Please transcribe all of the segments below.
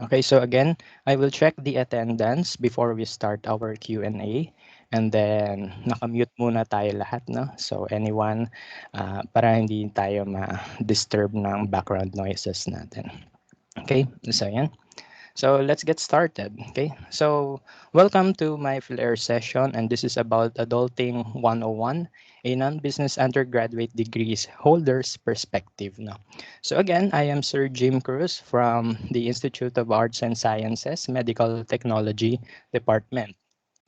Okay, so again, I will check the attendance before we start our Q&A. And then, nakamute muna tayo lahat, no? So, anyone, para hindi tayo ma-disturb ng background noises natin. Okay, so yan. So let's get started. Okay. So welcome to my Flair session, and this is about Adulting 101, a non-business undergraduate degrees holder's perspective. No. So again, I am Sir Jim Cruz from the Institute of Arts and Sciences, Medical Technology Department.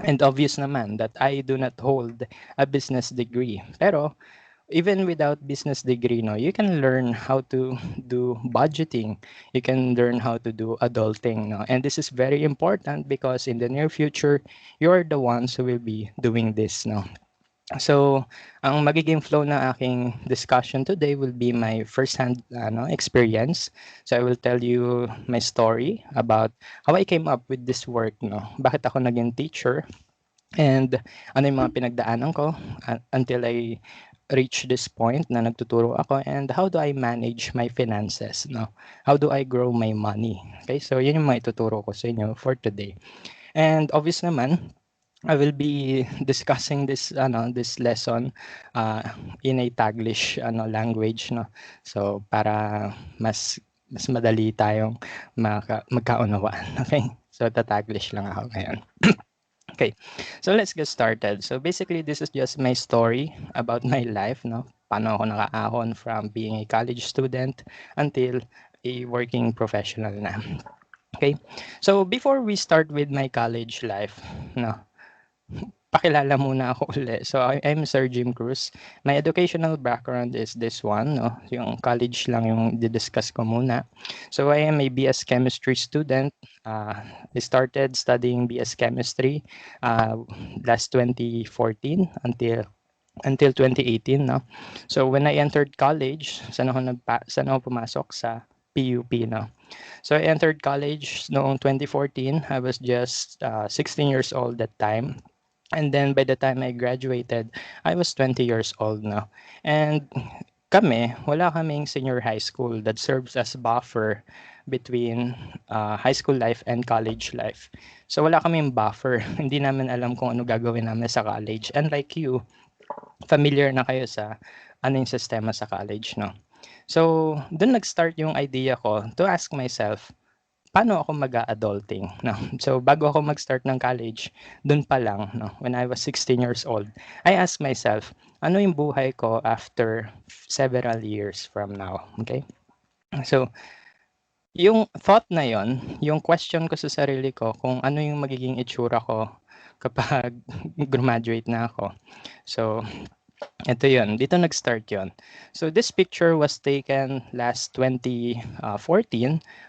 And obvious naman that I do not hold a business degree. Pero even without business degree, no, you can learn how to do budgeting. You can learn how to do adulting, no. And this is very important because in the near future, you're the ones who will be doing this, no. So, ang magiging flow ng aking discussion today will be my first-hand experience. So, I will tell you my story about how I came up with this work, no. Bakit ako naging teacher and ano yung mga pinagdaanan ko until I reach this point na nagtuturo ako, and how do I manage my finances, no? How do I grow my money? Okay, so yun yung mga ituturo ko sa inyo for today. And obvious naman, I will be discussing this lesson uh, in a Taglish language, no. So para mas madali tayong magkaunawaan. Okay? So tataglish lang ako ngayon. Okay, so let's get started. So basically, this is just my story about my life, no? Paano ako nakaahon from being a college student until a working professional na. Okay, so before we start with my college life, no, pakilala muna ako ulit. So I'm Sir Jim Cruz. My educational background is this one, no? Yung college lang yung didiscuss ko muna. So I am a BS Chemistry student. I started studying BS Chemistry last 2014 until 2018, no? So when I entered college, saan ako pumasok sa PUP, no? So I entered college noong 2014. I was just 16 years old that time. And then by the time I graduated, I was 20 years old now. And wala kaming senior high school that serves as buffer between high school life and college life. So wala kaming buffer. Hindi namin alam kung ano gagawin namin sa college. And like you, familiar na kayo sa ano yung sistema sa college, no? So, dun nag-start yung idea ko to ask myself, paano ako mag-a-adulting, no? So, bago ako mag-start ng college, dun pa lang, no, when I was 16 years old, I asked myself, ano yung buhay ko after several years from now, okay? So, yung thought na yon, yung question ko sa sarili ko kung ano yung magiging itsura ko kapag graduate na ako. So, ito yun, dito nag-start yun. So this picture was taken last 2014.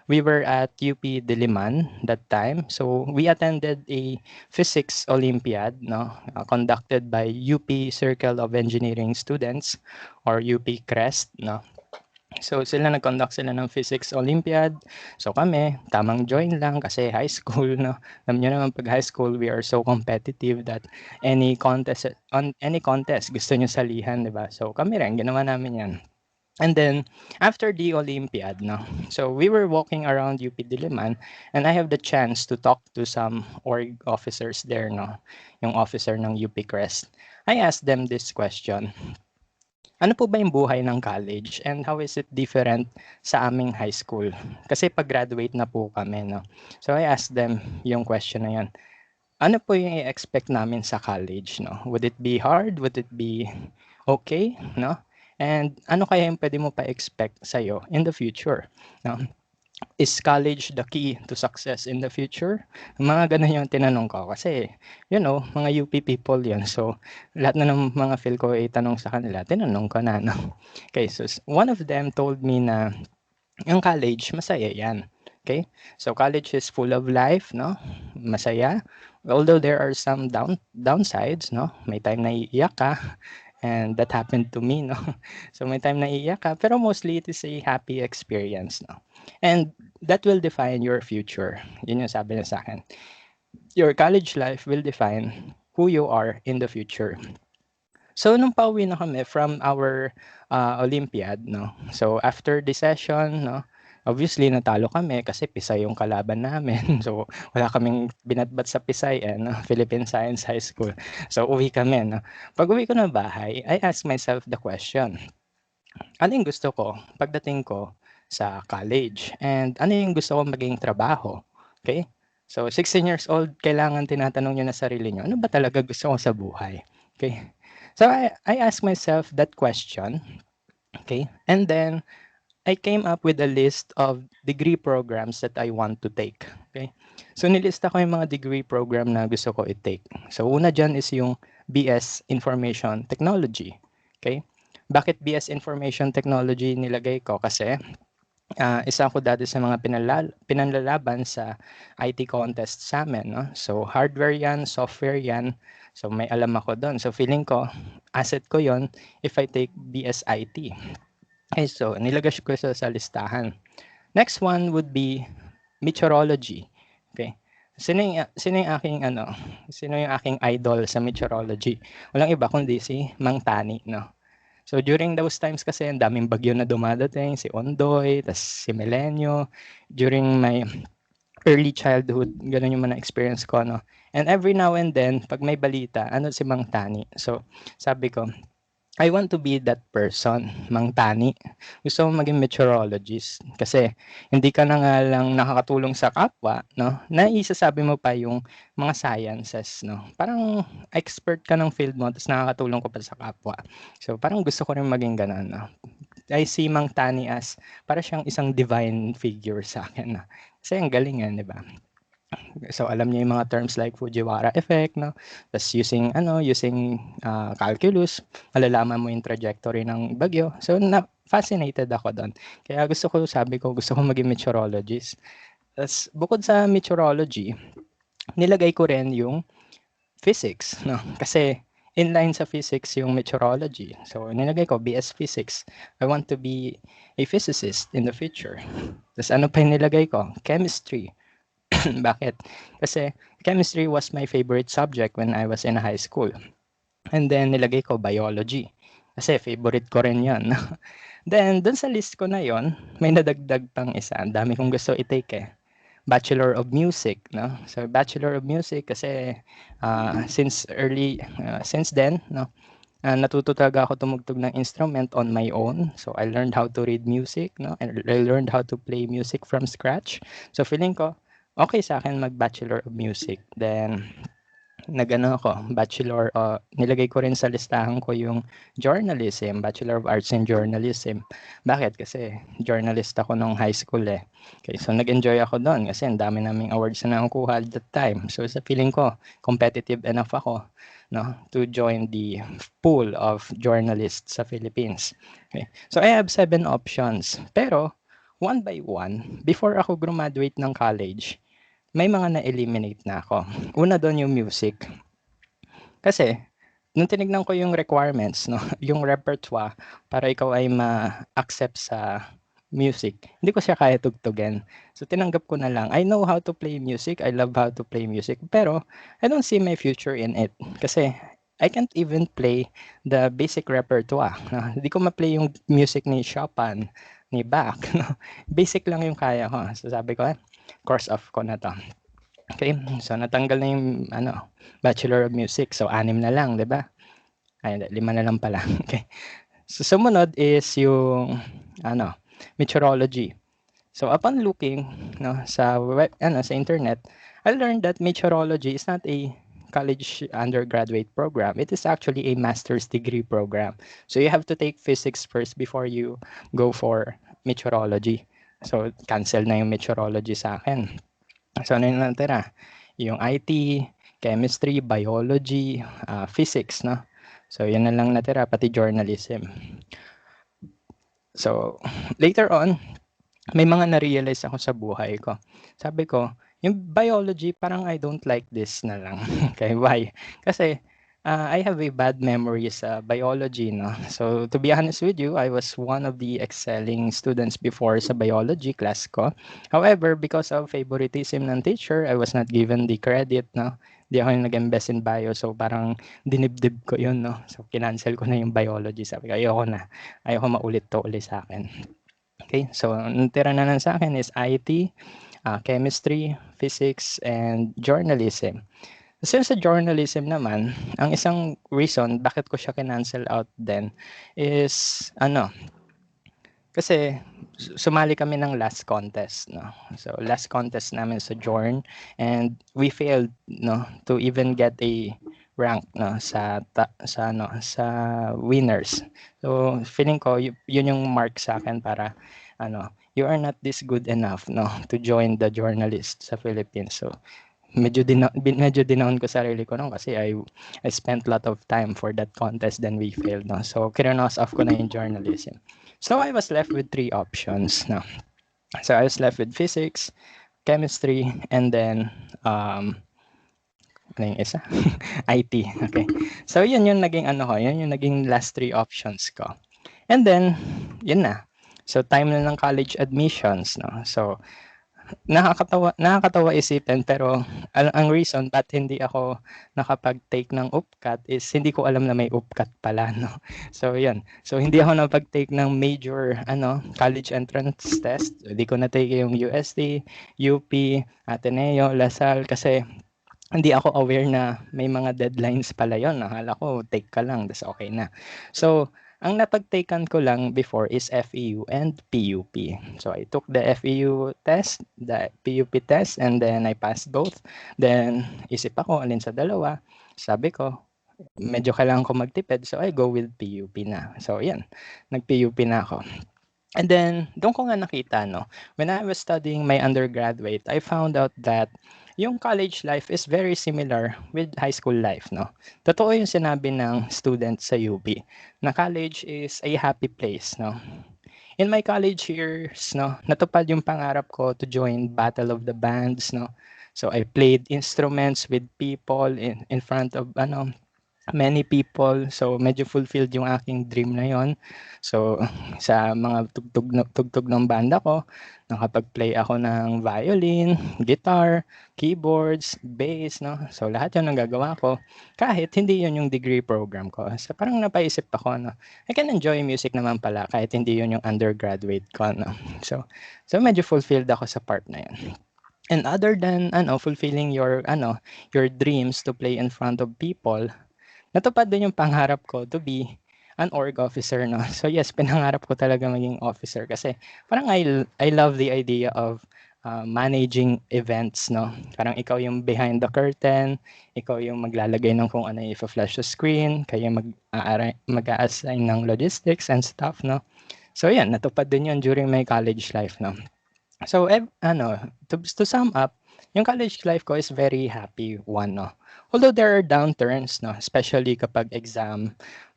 We were at UP Diliman that time. So we attended a physics Olympiad, no, conducted by UP Circle of Engineering Students or UP CREST, no. So sila nag-conduct sila ng Physics Olympiad. So kami, tamang join lang kasi high school, no. Alam niyo naman pag high school, we are so competitive that any contest gusto niyo salihan, 'di ba? So kami rin ginawa namin 'yan. And then after the Olympiad, no. So we were walking around UP Diliman and I have the chance to talk to some org officers there, no. Yung officer ng UP Crest. I asked them this question. Ano po ba yung buhay ng college and how is it different sa aming high school? Kasi pag-graduate na po kami, no? So I asked them yung question na yun. Ano po yung i-expect namin sa college, no? Would it be hard? Would it be okay, no? And ano kaya yung pwede mo pa-expect sa'yo in the future, no? Is college the key to success in the future? Mga ganun yung tinanong ko kasi, you know, mga UP people yun. So, lahat na ng mga feel ko itanong sa kanila, tinanong ko na, no? Okay, so one of them told me na yung college, masaya yan. Okay? So, college is full of life, no? Masaya. Although there are some downsides, no? May time na iiyak ka. And that happened to me, no? So, may time na iiyak ka. Pero mostly, it is a happy experience, no? And that will define your future. Yun yung sabi niya sa akin. Your college life will define who you are in the future. So, nung pauwi na kami from our Olympiad, no? So, after the session, no? Obviously natalo kami kasi Pisay yung kalaban namin. So, wala kaming binatbat sa Pisay, Philippine Science High School. So, uwi kami, 'no. Pag-uwi ko ng bahay, I ask myself the question, ano yung gusto ko pagdating ko sa college? And ano yung gusto kong maging trabaho? Okay. So, 16 years old, kailangan tinatanong niyo na sarili niyo, ano ba talaga gusto ko sa buhay? Okay. So, I ask myself that question, okay? And then I came up with a list of degree programs that I want to take. Okay? So nilista ko yung mga degree program na gusto ko i-take. So una dyan is yung BS Information Technology. Okay? Bakit BS Information Technology nilagay ko? Kasi isa ako dati sa mga pinanlalaban sa IT contest sa amin. No? So hardware yan, software yan. So may alam ako doon. So feeling ko, asset ko yon if I take BS IT. Okay, so nilagay ko siya sa listahan. Next one would be meteorology. Okay. Sino yung aking idol sa meteorology? Walang iba kundi si Mang Tani, no. So during those times kasi ang daming bagyo na dumadating, si Ondoy, tas si Melenyo. During my early childhood, ganun yung mga experience ko, no. And every now and then, pag may balita, ano si Mang Tani? So sabi ko, I want to be that person, Mang Tani. Gusto mo maging meteorologist kasi hindi ka na nga lang nakakatulong sa kapwa, no? Naisasabi mo pa yung mga sciences, no? Parang expert ka ng field mo tapos nakakatulong ka pa sa kapwa. So parang gusto ko rin maging ganun, no? I see Mang Tani as para siyang isang divine figure sa akin, no? Kasi ang galing yan, di ba? So alam niya yung mga terms like Fujiwara effect, no? Tapos using calculus, malalaman mo yung trajectory ng bagyo. So fascinated ako doon. Kaya gusto ko maging meteorologist. Tapos bukod sa meteorology, nilagay ko rin yung physics, no? Kasi inline sa physics yung meteorology. So nilagay ko BS Physics. I want to be a physicist in the future. Tapos ano pa yung nilagay ko? Chemistry. Bakit? Kasi chemistry was my favorite subject when I was in high school. And then nilagay ko biology. Kasi favorite ko rin 'yon. Then dun sa list ko na 'yon, may nadagdag pang isa. Ang dami kong gusto i-take eh. Bachelor of Music, no? So Bachelor of Music kasi since then, no, natuto talaga ako tumugtog ng instrument on my own. So I learned how to read music, no? And I learned how to play music from scratch. So feeling ko okay sa akin mag-Bachelor of Music. Then nag-ano ako, nilagay ko rin sa listahan ko yung journalism, Bachelor of Arts in Journalism. Bakit? Kasi journalist ako nung high school eh. Okay, so nag-enjoy ako doon kasi ang dami naming awards na nakukuha at that time. So sa feeling ko, competitive enough ako, no, to join the pool of journalists sa Philippines. Okay. So I have 7 options. Pero one by one, before ako graduate ng college, may mga na-eliminate na ako. Una doon yung music. Kasi nung tinignan ko yung requirements, no, yung repertoire para ikaw ay ma-accept sa music, hindi ko siya kaya tugtugin. So tinanggap ko na lang. I know how to play music. I love how to play music. Pero I don't see my future in it. Kasi I can't even play the basic repertoire. No? Hindi ko ma-play yung music ni Chopin, ni Bach. No? Basic lang yung kaya ko. So sabi ko, course off ko na to. Okay, so natanggal na yung Bachelor of Music. So 6 na lang, 'di ba? Ay, 5 na lang pala. Okay. So sumunod is yung meteorology. So upon looking sa internet, I learned that meteorology is not a college undergraduate program. It is actually a master's degree program. So you have to take physics first before you go for meteorology. So cancel na yung meteorology sa akin. So ano yung natira? Yung IT, chemistry, biology, physics, no? So yun na lang natira, pati journalism. So later on, may mga na-realize ako sa buhay ko. Sabi ko, yung biology, parang I don't like this na lang. Okay, why? Kasi I have a bad memory sa biology, no? So to be honest with you, I was one of the excelling students before sa biology class ko. However, because of favoritism ng teacher, I was not given the credit, no? Di ako yung nag best in bio, so parang dinibdib ko yun, no? So kinancel ko na yung biology. Sabi ko, ayoko maulit to ulit sa akin. Okay, so ang tira na lang sa akin is IT, chemistry, physics, and journalism. Kasi sa journalism naman, ang isang reason bakit ko siya kinancel out din is ano, kasi sumali kami ng last contest, no. So last contest namin sa Journ, and we failed, no, to even get a rank, no, sa winners. So feeling ko yun yung mark sa akin para you are not this good enough, no, to join the journalist sa Philippines. So medyo dinown ko sarili ko nun kasi I spent a lot of time for that contest, then we failed, no. So kinonos off ko na yung journalism. So I was left with three options, no. So I was left with physics, chemistry, and then ano yung isa? IT. Okay. So yun yung naging yun yung naging last three options ko. And then yun na. So time na ng college admissions, no. So nakakatawa isipin, pero ang reason ba't hindi ako nakapag-take ng UPCAT is hindi ko alam na may UPCAT pala, no. So 'yun. So hindi ako nakapag-take ng major college entrance test. Hindi ko na-take yung UST, UP, Ateneo, LaSalle kasi hindi ako aware na may mga deadlines pala yon. Akala ko take ka lang, tas okay na. So, ang napag-taken ko lang before is FEU and PUP. So, I took the FEU test, the PUP test, and then I passed both. Then, isip ako, alin sa dalawa. Sabi ko, medyo kailangan ko magtipid, so I go with PUP na. So, yan, nag-PUP na ako. And then, doon ko nga nakita, no, when I was studying my undergraduate, I found out that yung college life is very similar with high school life, no. Totoo yung sinabi ng student sa UP, na college is a happy place, no. In my college years, no, natupad yung pangarap ko to join Battle of the Bands, no. So I played instruments with people in front of many people. So medyo fulfilled yung aking dream na yon. So sa mga tugtog ng banda ko, nakapag-play ako ng violin, guitar, keyboards, bass, no. So lahat 'yon ang gagawa ko kahit hindi 'yon yung degree program ko. So parang napaisip ako, no, I can enjoy music naman pala kahit hindi 'yon yung undergraduate ko, no. So medyo fulfilled ako sa part na 'yon. And other than fulfilling your dreams to play in front of people, natupad din yung pangarap ko to be an org officer, no. So yes, pinangarap ko talaga maging officer kasi parang I love the idea of managing events, no. Parang ikaw yung behind the curtain, ikaw yung maglalagay ng kung ano i-flash sa screen, kayo mag-a-assign ng logistics and stuff, no. So yan, natupad din yun during my college life, no. So to sum up, yung college life ko is very happy one, no. Although there are downturns, no, especially kapag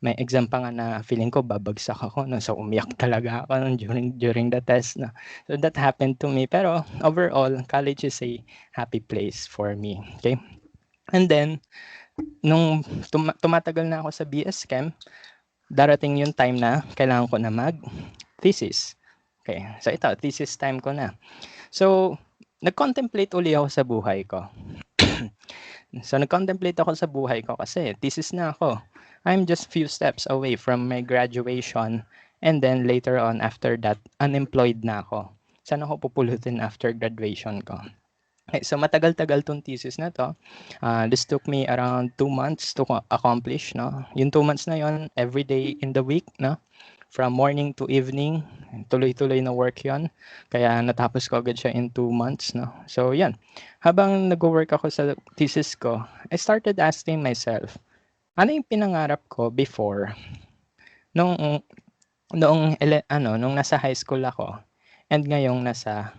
may exam pa nga na feeling ko babagsak ako, no. So umiyak talaga ako nun during the test, no. So that happened to me, pero overall college is a happy place for me, okay? And then nung tumatagal na ako sa BS Chem, darating yung time na kailangan ko na mag-thesis. Okay, so ito, thesis time ko na. So, nag-contemplate uli ako sa buhay ko. So, nag-contemplate ako sa buhay ko kasi thesis na ako. I'm just few steps away from my graduation, and then later on, after that, unemployed na ako. Saan ako pupulutin after graduation ko? Okay, so matagal-tagal tong thesis na to. This took me around 2 months to accomplish, no? Yung 2 months na yon, every day in the week, no? From morning to evening, tuloy-tuloy na work yon. Kaya natapos ko agad siya in 2 months, no? So yan, habang nag-work ako sa thesis ko, I started asking myself, ano yung pinangarap ko before nung nung nasa high school ako, and ngayong nasa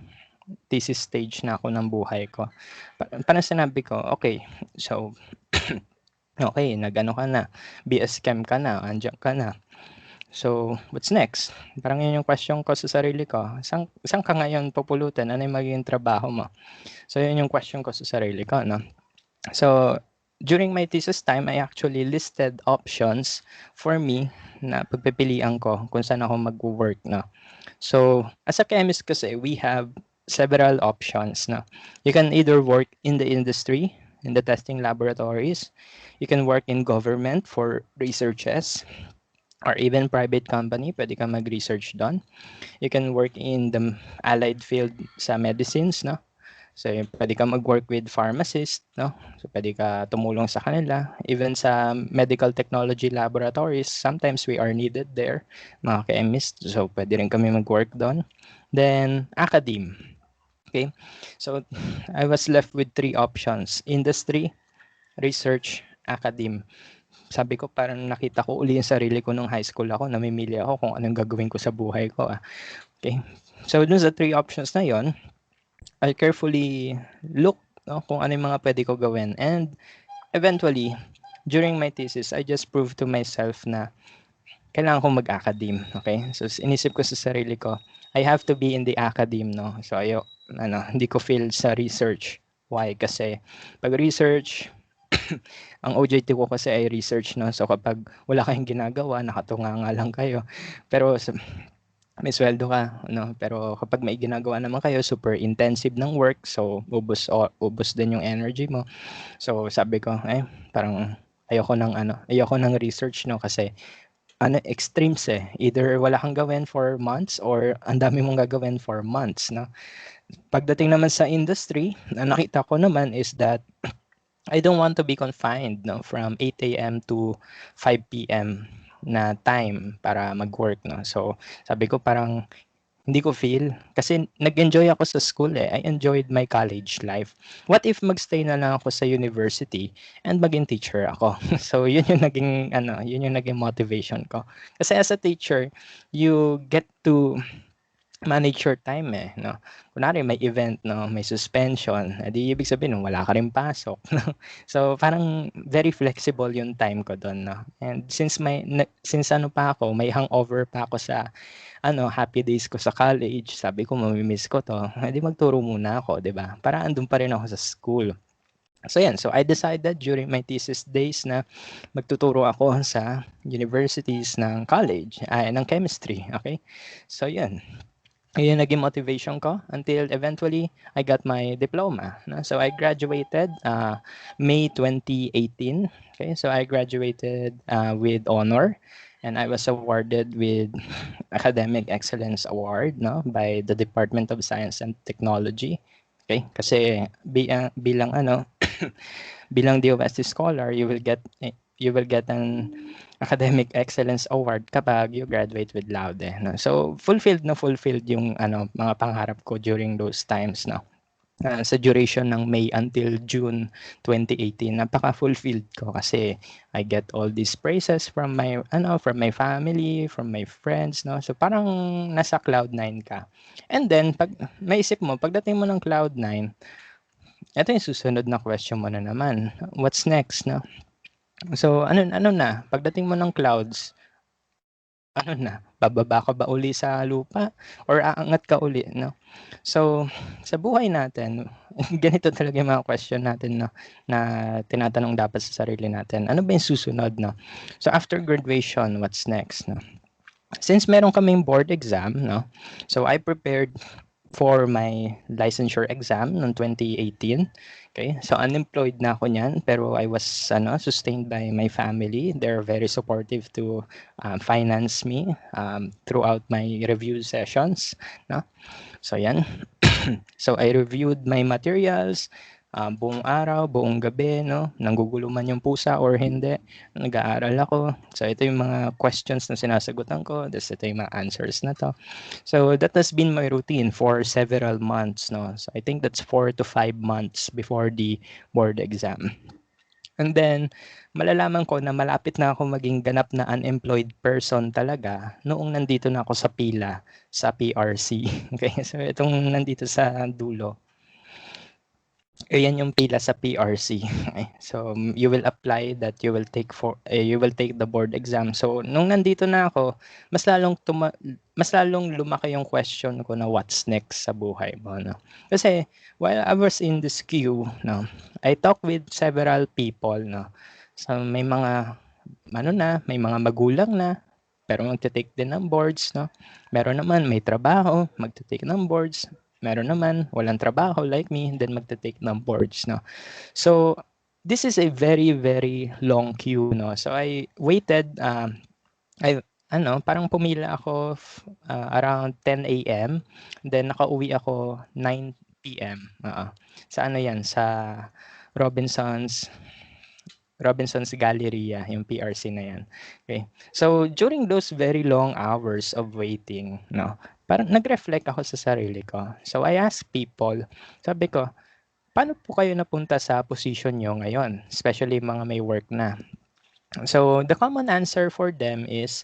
thesis stage na ako ng buhay ko. Parang sinabi ko, okay, so okay, nag-ano ka na, BS Chem ka na, andiyan ka na. So, what's next? Parang yun yung question ko sa sarili ko. Saan ka ngayon pupulutan? Ano yung magiging trabaho mo? So, yun yung question ko sa sarili ko, no? So, during my thesis time, I actually listed options for me na pagpipilian ko kung saan ako mag-work, no? So, as a chemist kasi, we have several options, no? You can either work in the industry, in the testing laboratories. You can work in government for researches. or even private company, pwede ka mag-research doon. You can work in the allied field sa medicines, no? So, pwede ka mag-work with pharmacist, no? So, pwede ka tumulong sa kanila. Even sa medical technology laboratories, sometimes we are needed there, mga chemist. So, pwede rin kami mag-work doon. Then, academe. Okay? So, I was left with three options: industry, research, academe. Sabi ko, parang nakita ko uli yung sarili ko nung high school ako, namimili ako kung anong gagawin ko sa buhay ko. Okay? So, dun sa three options na yon, I carefully look, no, kung ano yung mga pwede ko gawin. And eventually, during my thesis, I just proved to myself na kailangan kong mag-academe. Okay? So, inisip ko sa sarili ko, I have to be in the academe, no? So, hindi ko feel sa research. Why? Kasi pag research, ang OJT ko kasi ay research, no? So, kapag wala kayong ginagawa, nakatunga nga lang kayo. Pero may sweldo ka, no? Pero kapag may ginagawa naman kayo, super intensive ng work, so ubos din yung energy mo. So sabi ko, parang ayoko ng research, no? Kasi extremes eh. Either wala kang gawin for months or ang dami mong gagawin for months, no? Pagdating naman sa industry, na nakita ko naman is that I don't want to be confined, no, from 8 a.m. to 5 p.m. na time para mag-work, no. So sabi ko, parang hindi ko feel kasi nag-enjoy ako sa school eh. I enjoyed my college life. What if magstay na lang ako sa university and maging teacher ako? So yun yung naging motivation ko. Kasi as a teacher, you get to manage your time eh, no. Kunwari may event, no, may suspension, edi ibig sabihin nun wala ka ring pasok, no. So parang very flexible yung time ko doon, no. And since ano pa ako, may hangover pa ako sa happy days ko sa college, sabi ko mami-miss ko 'to, edi magturo muna ako, 'di ba? Para andun pa rin ako sa school. So yan, so I decided during my thesis days na magtuturo ako sa universities ng college, ng chemistry, okay? So yan, yun naging motivation ko until eventually I got my diploma, no? So I graduated May 2018. Okay, so I graduated with honor, and I was awarded with Academic Excellence Award, no, by the Department of Science and Technology. Okay, kasi bilang bilang DOST scholar, you will get an Academic Excellence Award kapag you graduate with laude, no? So fulfilled yung mga pangarap ko during those times, no. Sa duration ng May until June 2018, napaka-fulfilled ko kasi I get all these praises from my family, from my friends, no. So parang nasa cloud 9 ka. And then pag maisip mo, pagdating mo ng cloud 9, ito yung susunod na question mo na naman. What's next, no? So ano na, pagdating mo ng clouds, bababa ka ba uli sa lupa or aangat ka uli, no? So, sa buhay natin, ganito talaga yung mga question natin, no, na tinatanong dapat sa sarili natin. Ano ba yung susunod, no? So, after graduation, what's next, no? Since meron kaming board exam, no, so I prepared for my licensure exam noong 2018. Okay, so unemployed na ako niyan, pero I was sustained by my family. They're very supportive to finance me throughout my review sessions, no? So yan. So I reviewed my materials, buong araw, buong gabi, no? Nanggugulo man yung pusa or hindi, nag-aaral ako. So ito yung mga questions na sinasagutan ko, ito yung mga answers na to. So that has been my routine for several months, no? So I think that's 4 to 5 months before the board exam. And then, malalaman ko na malapit na ako maging ganap na unemployed person talaga noong nandito na ako sa pila sa PRC. Okay, so itong nandito sa dulo, ayan yung pila sa PRC. Okay. So you will apply that you will take the board exam. So nung nandito na ako, mas lalong lumaki yung question ko na what's next sa buhay mo, no? Kasi while I was in this queue, no, I talked with several people, no. So may mga magulang na pero magte-take din ng boards, no. Meron naman may trabaho, magte-take ng boards. Meron naman walang trabaho like me, then magte-take ng boards, no. So this is a very very long queue, no. So I waited Ay ano, parang pumila ako around 10 AM, then nakauwi ako 9 PM, oo. Sa ano 'yan, sa Robinsons Robinsons Galleria, yung PRC na 'yan, okey. So, during those very long hours of waiting 'no, parang nag-reflect ako sa sarili ko. So, I asked people, sabi ko, "Paano po kayo napunta sa posisyon niyo ngayon?" Especially mga may work na. So, the common answer for them is,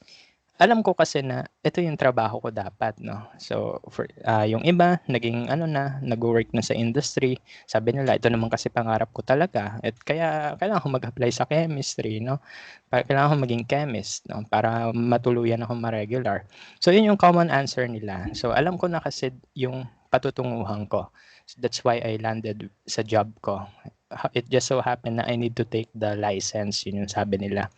alam ko kasi na ito yung trabaho ko dapat 'no. So, yung iba naging ano na, nagwo-work na sa industry. Sabi nila, ito naman kasi pangarap ko talaga at kaya kailangan ko mag-apply sa chemistry 'no. Kailangan ko maging chemist 'no, para matuluyan akong ma-regular. So, yun yung common answer nila. So, alam ko na kasi yung patutunguhan ko. So, that's why I landed sa job ko. It just so happened na I need to take the license, yun yung sabi nila.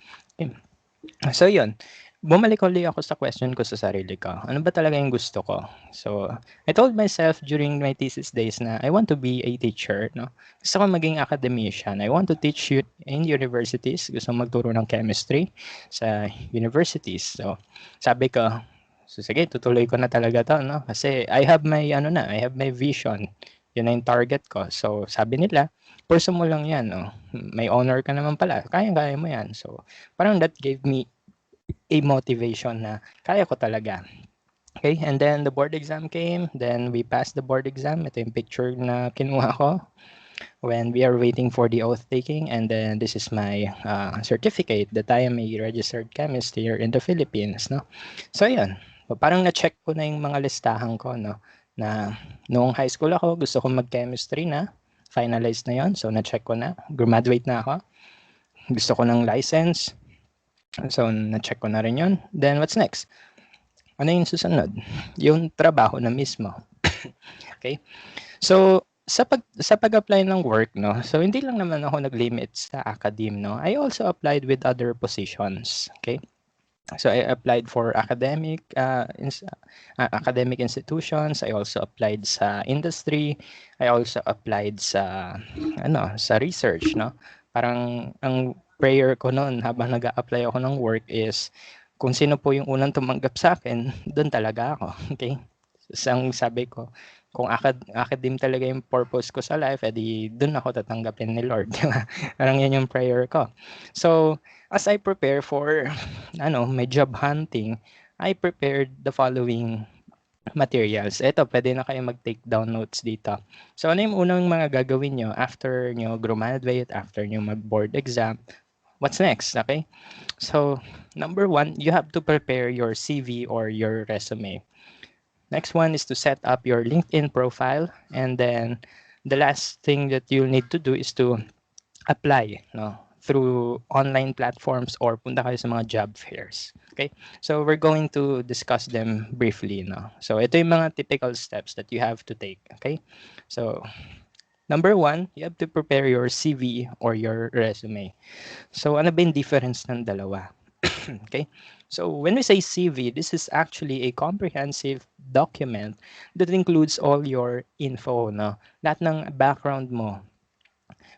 So yun, bumalik uli ako sa question ko sa sarili ko. Ano ba talaga yung gusto ko? So, I told myself during my thesis days na I want to be a teacher, no? Gusto ko maging academician. I want to teach you in universities. Gusto ko magturo ng chemistry sa universities. So, sabi ko, so sige, tutuloy ko na talaga to, no? Kasi I have my, ano na, I have my vision. Yun na yung target ko. So, sabi nila, pursue mo lang yan, no? May honor ka naman pala. Kaya-kaya mo yan. So, parang that gave me a motivation na kaya ko talaga. Okay, and then the board exam came, then we passed the board exam. Ito yung picture na kinuha ko when we are waiting for the oath taking, and then this is my certificate that I am a registered chemist here in the Philippines, no? So yun, parang na-check ko na yung mga listahan ko, no? Na noong high school ako, gusto ko mag-chemistry na, finalized na yon, so na-check ko na, graduate na ako, gusto ko ng license, so na-check ko na rin yon. Then what's next? Ano yung susunod? Yung trabaho na mismo. Okay? So, sa pag-apply ng work 'no, so hindi lang naman ako nag-limit sa academe 'no, I also applied with other positions, okay? So, I applied for academic institutions, I also applied sa industry, I also applied sa ano, sa research 'no. Parang ang prayer ko no'n habang nag-a-apply ako ng work is kung sino po yung unang tumanggap sa'kin, do'n talaga ako, okay? Ang sabi ko, kung academe talaga yung purpose ko sa life, edi do'n ako tatanggapin ni Lord, 'di ba? Parang 'yun yung prayer ko. So, as I prepare for ano, may job hunting, I prepared the following materials. Eto, puwede na kayong mag-take down notes dito. So, ano yung unang mga gagawin niyo after niyo graduate, after niyo mag-board exam, what's next, okay? So, number 1, you have to prepare your CV or your resume. Next one is to set up your LinkedIn profile, and then the last thing that you'll need to do is to apply, no, through online platforms or punta kayo sa mga job fairs. Okay? So we're going to discuss them briefly, no. So ito yung mga typical steps that you have to take, okay? So number 1, you have to prepare your CV or your resume. So ano ba yung difference ng dalawa? Okay? So when we say CV, this is actually a comprehensive document that includes all your info, no? Lahat ng background mo.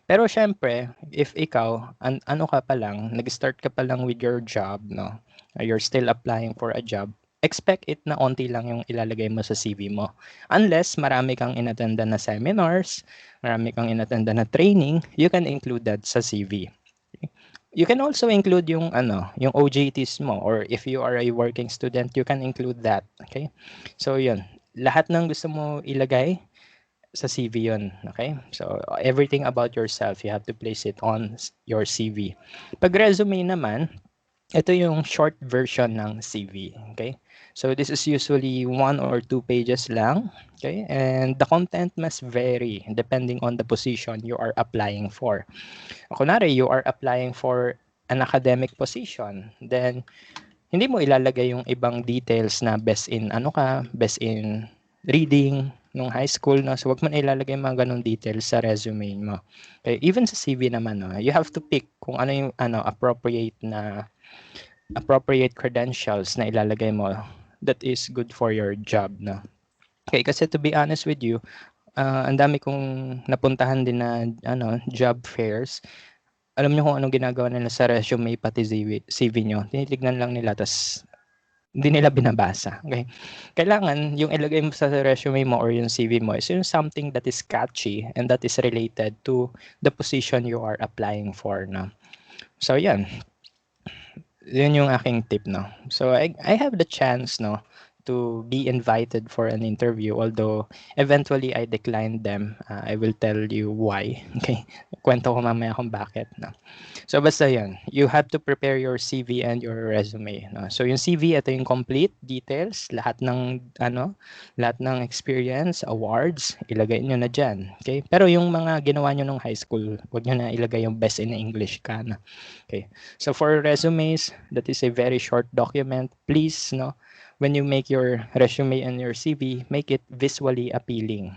Pero syempre, if ikaw, ano ka pa lang, nag-start ka pa lang with your job, no? You're still applying for a job, expect it na onti lang yung ilalagay mo sa CV mo. Unless marami kang inattenda na seminars, marami kang inattenda na training, you can include that sa CV. You can also include yung ano, yung OJTs mo, or if you are a working student, you can include that, okay? So yun, lahat ng gusto mo ilagay sa CV yun, okay? So everything about yourself, you have to place it on your CV. Pag resume naman, ito yung short version ng CV, okay? So this is usually 1 or 2 pages lang, okay? And the content must vary depending on the position you are applying for. Kunwari, you are applying for an academic position, then hindi mo ilalagay yung ibang details na best in ano ka, best in reading nung high school, no? So, wag mo na ilalagay yung mga ganong details sa resume mo. Okay, even sa CV naman, no? You have to pick kung ano yung ano, appropriate credentials na ilalagay mo that is good for your job, no? Okay, kasi to be honest with you, ang dami kong napuntahan din na ano, job fairs. alam niyo kung anong ginagawa nila sa resume pati CV niyo, tinitignan lang nila ta's hindi nila binabasa, okey? Kailangan yung ilagay mo sa resume mo or yung CV mo is yung something that is catchy and that is related to the position you are applying for 'no. So 'yan, yun yung aking tip 'no. So I have the chance 'no, to be invited for an interview although eventually I declined them, I will tell you why, okey? Kuwento ko mamaya kung bakit 'no. So basta 'yun, you have to prepare your CV and your resume 'no. So yung CV ito yung complete details, lahat ng experience, awards, ilagay niyo na diyan, okey? Pero yung mga ginawa niyo nung high school, wag niyo na ilagay yung best in English ka na, okey? So for resumes, that is a very short document. Please 'no, when you make your resume and your CV, make it visually appealing.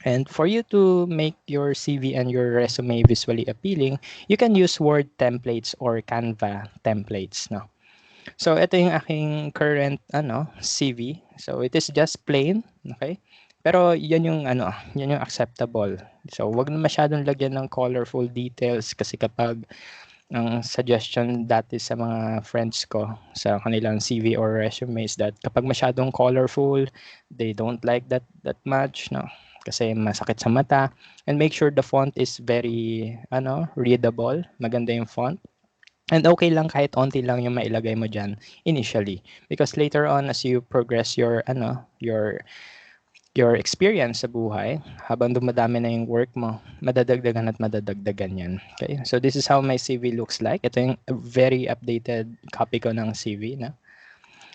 And for you to make your CV and your resume visually appealing, you can use Word templates or Canva templates, no? So ito yung aking current CV. So it is just plain, okay? Pero yan yung acceptable. So wag na masyadong lagyan ng colorful details kasi kapag ang suggestion dati sa mga friends ko sa kanilang CV or resumes that kapag masyadong colorful, they don't like that much, no? Kasi masakit sa mata. And make sure the font is very readable, maganda yung font. And okay lang kahit onti lang yung mailagay mo diyan initially because later on as you progress your experience sa buhay, habang dumadami na yung work mo, madadagdagan at madadagdagan yan. Okay? So this is how my CV looks like. Ito yung very updated copy ko ng CV. No?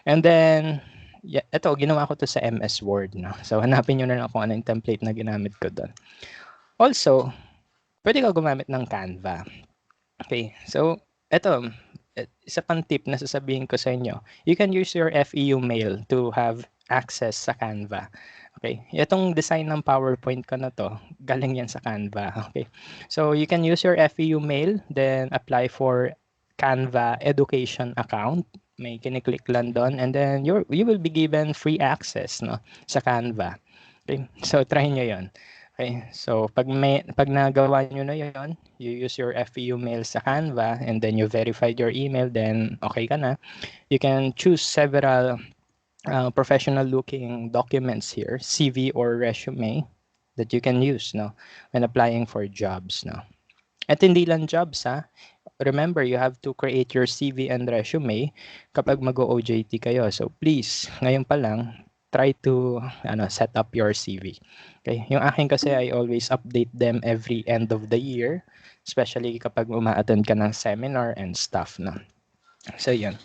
And then, ito, ginawa ko to sa MS Word. No? So hanapin nyo na lang kung ano yung template na ginamit ko doon. Also, pwede ka gumamit ng Canva. Okay, so ito, isa pang tip na sasabihin ko sa inyo. You can use your FEU mail to have access sa Canva. Okay, itong design ng PowerPoint ko na 'to, galing yan sa Canva, okay. So you can use your FEU mail, then apply for Canva education account. May kini-click lang do'n and then you will be given free access 'no, sa Canva. Okay, so try niyo 'yon. Okay, so pag nagawa niyo na 'yon, you use your FEU mail sa Canva and then you verified your email, then okay ka na. You can choose several professional looking documents here, CV or resume that you can use no when applying for jobs no. At hindi lang jobs ha. Remember, you have to create your CV and resume kapag mag-OJT kayo. So please, ngayon pa lang, try to set up your CV. Okay? Yung akin kasi I always update them every end of the year, especially kapag uma-attend ka ng seminar and stuff no. So yun.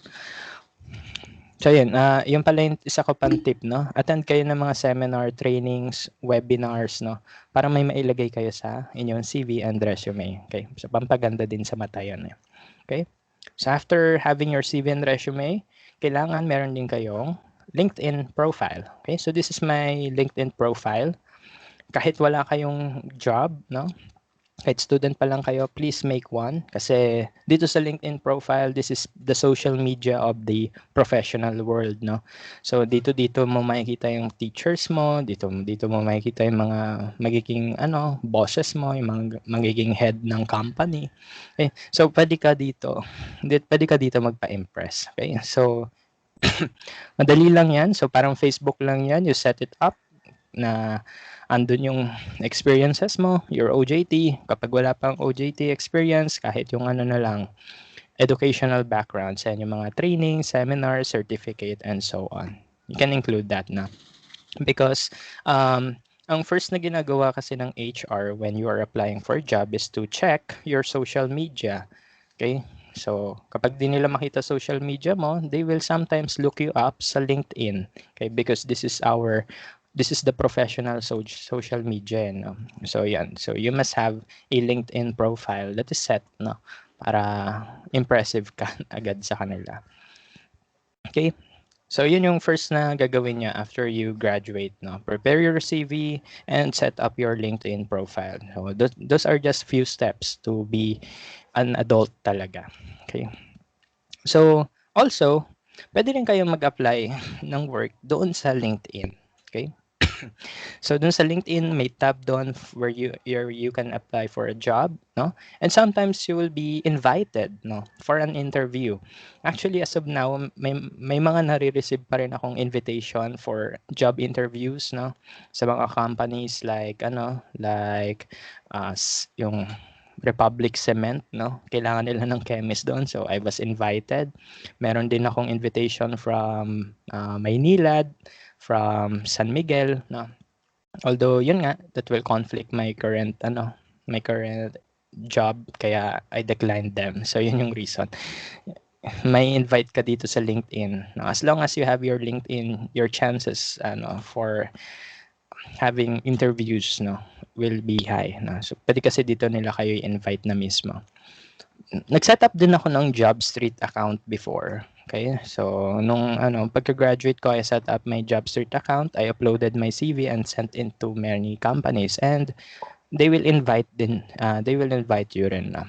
So yun, yun pala yung isa ko pang tip, no? Attend kayo ng mga seminar, trainings, webinars, no? Para may mailagay kayo sa inyong CV and resume. Okay? So pampaganda din sa mata yun. Okay? So after having your CV and resume, kailangan meron din kayong LinkedIn profile. Okay? So this is my LinkedIn profile. Kahit wala kayong job, no? Kahit student pa lang kayo, please make one. Kasi dito sa LinkedIn profile, this is the social media of the professional world, no? So dito mo makikita yung teachers mo, dito mo makikita yung mga magiging bosses mo, yung mga magiging head ng company. Okay? So pwede ka dito magpa-impress. Okay? So madali lang 'yan. So parang Facebook lang 'yan, you set it up na andun yung experiences mo, your OJT. Kapag wala pang OJT experience, kahit yung na lang, educational background sa yung mga training, seminar, certificate, and so on. You can include that na. Because ang first na ginagawa kasi ng HR when you are applying for a job is to check your social media. Okay? So, kapag di nila makita social media mo, they will sometimes look you up sa LinkedIn. Okay? Because this is the professional social media, no? So, yan. So, you must have a LinkedIn profile that is set, no? Para impressive ka agad sa kanila. Okay? So, yun yung first na gagawin niya after you graduate, no? Prepare your CV and set up your LinkedIn profile. So, those are just few steps to be an adult talaga. Okay? So, also, pwede rin kayong mag-apply ng work doon sa LinkedIn. Okay? So dun sa LinkedIn, may tab doon where you can apply for a job, no? And sometimes you will be invited, no, for an interview. Actually, as of now, may mga nare-receive pa rin akong invitation for job interviews, no? Sa mga companies like yung Republic Cement, no? Kailangan nila ng chemist doon. So I was invited. Meron din akong invitation from Maynilad, from San Miguel, no? Although yun nga, that will conflict my current job, kaya I declined them. So yun yung reason. May invite ka dito sa LinkedIn. No? As long as you have your LinkedIn, your chances for having interviews, no, will be high. No? So pwede kasi dito nila kayo i-invite na mismo. Nag-set up din ako ng Job Street account before. Okay? So, nung pagka-graduate ko, I set up my Job Street account. I uploaded my CV and sent it to many companies. And they will invite you rin. No?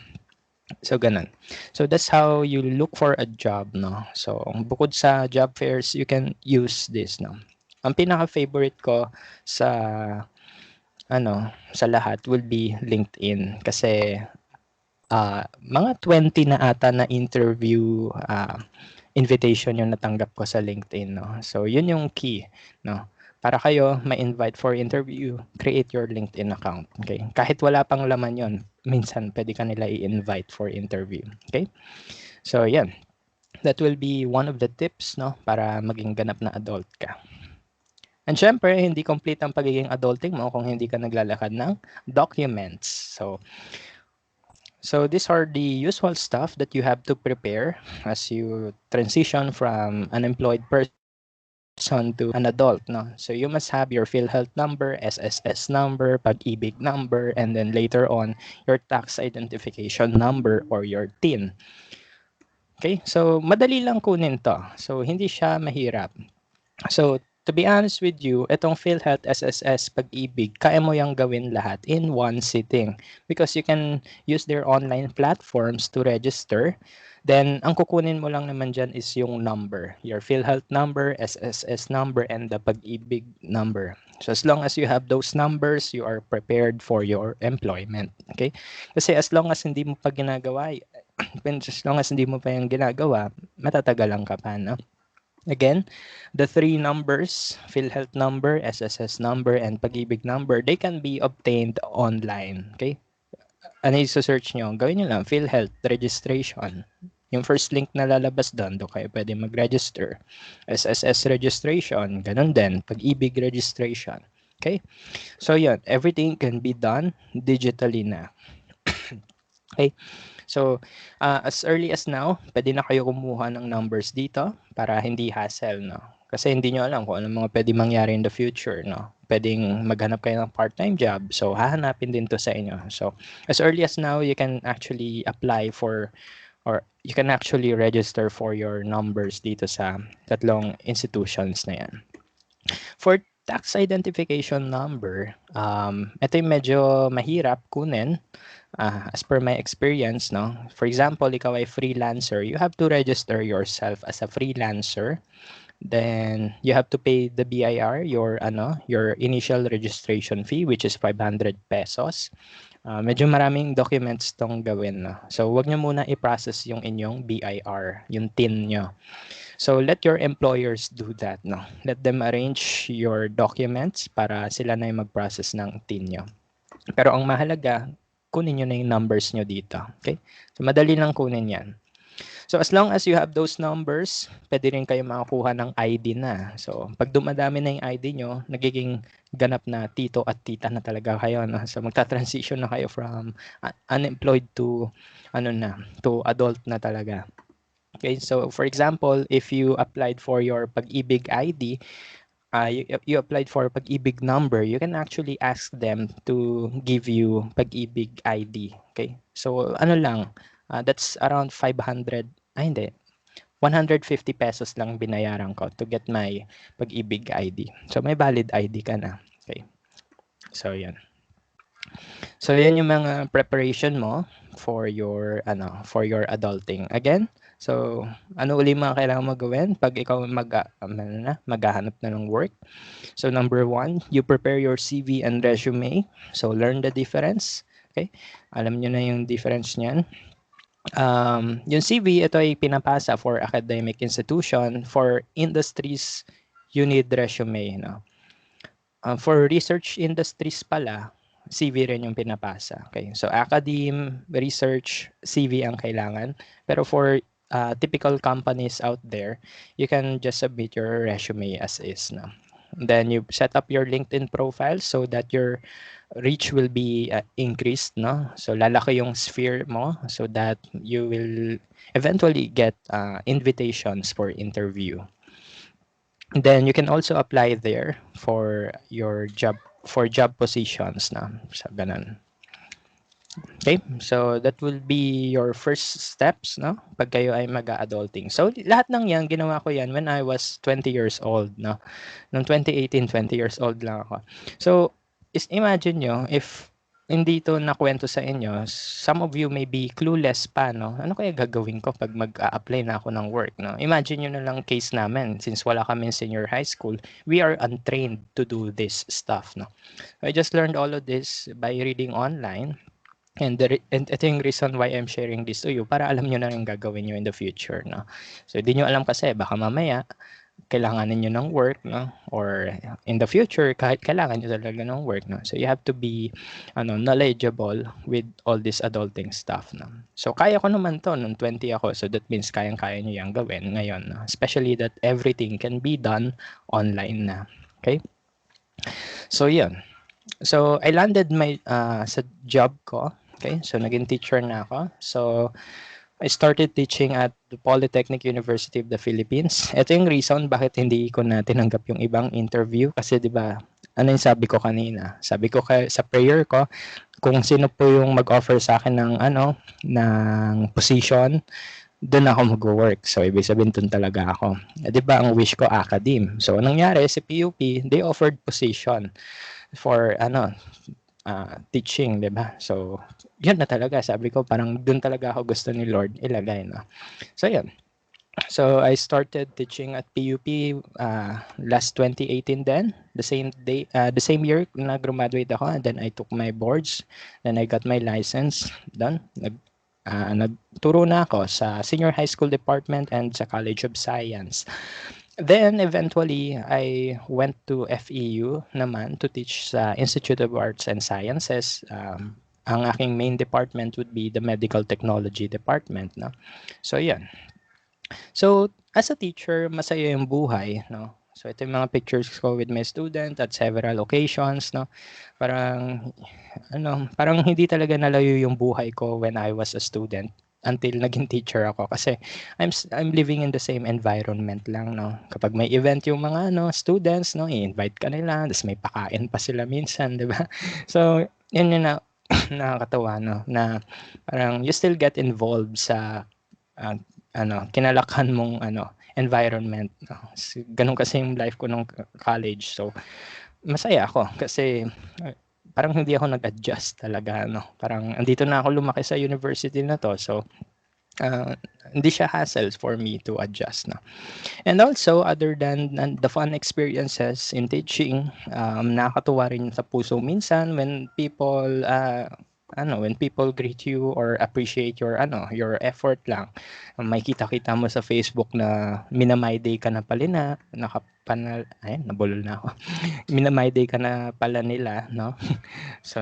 So, ganun. So, that's how you look for a job. No? So, bukod sa job fairs, you can use this. No? Ang pinaka-favorite ko sa sa lahat will be LinkedIn kasi mga 20 na ata na interview invitation yung natanggap ko sa LinkedIn, no? So, yun yung key, no? Para kayo ma-invite for interview, create your LinkedIn account, okay? Kahit wala pang laman yon, minsan pwede ka nila i-invite for interview, okay? So, yan. That will be one of the tips, no? Para maging ganap na adult ka. And syempre, hindi complete ang pagiging adulting mo kung hindi ka naglalakad ng documents. So these are the usual stuff that you have to prepare as you transition from an employed person to an adult. No? So you must have your PhilHealth number, SSS number, Pag-ibig number, and then later on, your tax identification number or your TIN. Okay, so madali lang kunin to. So hindi siya mahirap. So to be honest with you, itong PhilHealth, SSS, Pag-ibig, kaya mo yang gawin lahat in one sitting because you can use their online platforms to register. Then, ang kukunin mo lang naman dyan is yung number, your PhilHealth number, SSS number, and the Pag-ibig number. So, as long as you have those numbers, you are prepared for your employment. Okay? Kasi as long as hindi mo pa ginagawa, as long as hindi mo pa yung ginagawa, matatagalan ka pa, no? Again, the three numbers, PhilHealth number, SSS number, and Pag-ibig number, they can be obtained online. Okay? Ano yung search nyo? Gawin nyo lang, PhilHealth registration. Yung first link na lalabas doon, doon kayo pwede mag-register. SSS registration, ganun din. Pag-ibig registration. Okay? So, yun. Everything can be done digitally na. Okay? So, as early as now, pwede na kayo kumuha ng numbers dito para hindi hassle, no? Kasi hindi nyo alam kung ano mga pwede mangyari in the future, no? Pwedeng maghanap kayo ng part-time job. So, hahanapin din to sa inyo. So, as early as now, you can actually apply for or you can actually register for your numbers dito sa tatlong institutions na yan. For tax identification number, ito yung medyo mahirap kunin. As per my experience, no? For example, ikaw ay freelancer, you have to register yourself as a freelancer. Then you have to pay the BIR, your initial registration fee, which is 500 pesos. Medyo maraming documents tong gawin, no? So wag niyo muna i-process yung inyong BIR, yung TIN nyo. So let your employers do that, no? Let them arrange your documents para sila na yung mag-process ng TIN nyo. Pero ang mahalaga, kunin nyo na yung numbers nyo dito. Okay? So, madali lang kunin yan. So, as long as you have those numbers, pwede rin kayo makakuha ng ID na. So, pag dumadami na yung ID nyo, nagiging ganap na tito at tita na talaga kayo. No? So, magta-transition na kayo from unemployed to, to adult na talaga. Okay? So, for example, if you applied for your Pag-ibig ID, you applied for Pag-ibig number, you can actually ask them to give you Pag-ibig ID. Okay? So, that's around 500, hindi, 150 pesos lang binayaran ko to get my Pag-ibig ID. So, may valid ID ka na. Okay? So, yan. So, yan yung mga preparation mo for your adulting. Again, So, ano uli mga kailangan mo gawin 'pag ikaw maghahanap na ng work? So, number one, you prepare your CV and resume. So, learn the difference. Okay? Alam niyo na yung difference niyan. Yung CV, ito ay pinapasa for academic institution. For industries, you need resume. No? For research industries pala, CV rin yung pinapasa. Okay? So, academe, research, CV ang kailangan. Pero for typical companies out there, you can just submit your resume as is. No? Then you set up your LinkedIn profile so that your reach will be increased. No? So, lalaki yung sphere mo so that you will eventually get invitations for interview. Then you can also apply there for your job positions na sa ganun. Okay, so that will be your first steps, no? Pag kayo ay mag-adulting. So lahat ng yan, ginawa ko yan when I was 20 years old, no? Noong 2018, 20 years old lang ako. So, imagine nyo, if hindi to nakwento sa inyo, some of you may be clueless pa, no? Ano kaya gagawin ko pag mag-a-apply na ako ng work, no? Imagine nyo na lang case namin, since wala kami senior high school, we are untrained to do this stuff, no? I just learned all of this by reading online. And ito yung reason why I'm sharing this to you para alam nyo na rin gagawin nyo in the future, no? So, hindi nyo alam kasi baka mamaya kailanganin nyo ng work, no? Or in the future, kahit kailangan nyo talaga ng work, no? So, you have to be knowledgeable with all this adulting stuff, no? So, kaya ko naman to nung 20 ako. So, that means kayang-kaya nyo yung gawin ngayon, no? Especially that everything can be done online na. Okay? So, yun. So, I landed sa job ko. Okay? So, naging teacher na ako. So, I started teaching at the Polytechnic University of the Philippines. Ito yung reason bakit hindi ko na tinanggap yung ibang interview kasi 'di ba? Ano yung sabi ko kanina? Sabi ko sa prayer ko kung sino po yung mag-offer sa akin ng position, doon ako mag-work. So ibig sabihin doon talaga ako. 'Di ba ang wish ko academe. So anong nangyari sa PUP, they offered position for teaching, 'di ba? So, 'yun na talaga sabi ko parang doon talaga ako gusto ni Lord ilagay, no. So 'yun. So I started teaching at PUP last 2018 then, the same year na graduate ako, and then I took my boards, then I got my license, done. Nagturo na ako sa Senior High School Department and sa College of Science. Then eventually, I went to FEU naman to teach sa Institute of Arts and Sciences. Ang aking main department would be the Medical Technology Department. No? So, yan. So, as a teacher, masaya yung buhay. No? So, ito yung mga pictures ko with my student at several occasions. No? Parang, parang hindi talaga nalayo yung buhay ko when I was a student until naging teacher ako kasi I'm living in the same environment lang, no. Kapag may event yung mga students, no, i-invite ka nila, tapos may pakain pa sila minsan, 'di ba? So, yun yung nakakatawa, no, na parang you still get involved sa kinalakhan mong environment, no? Ganun kasi yung life ko nung college. So, masaya ako kasi parang hindi ako nag-adjust talaga, no. Parang andito na ako lumaki sa university na to. So, hindi siya hassle for me to adjust, no. And also, other than the fun experiences in teaching, nakakatuwa rin sa puso minsan when people greet you or appreciate your effort lang. May kita-kita mo sa Facebook na minamay day ka na pala nabulol na ako. Minamay day ka na pala nila, no? So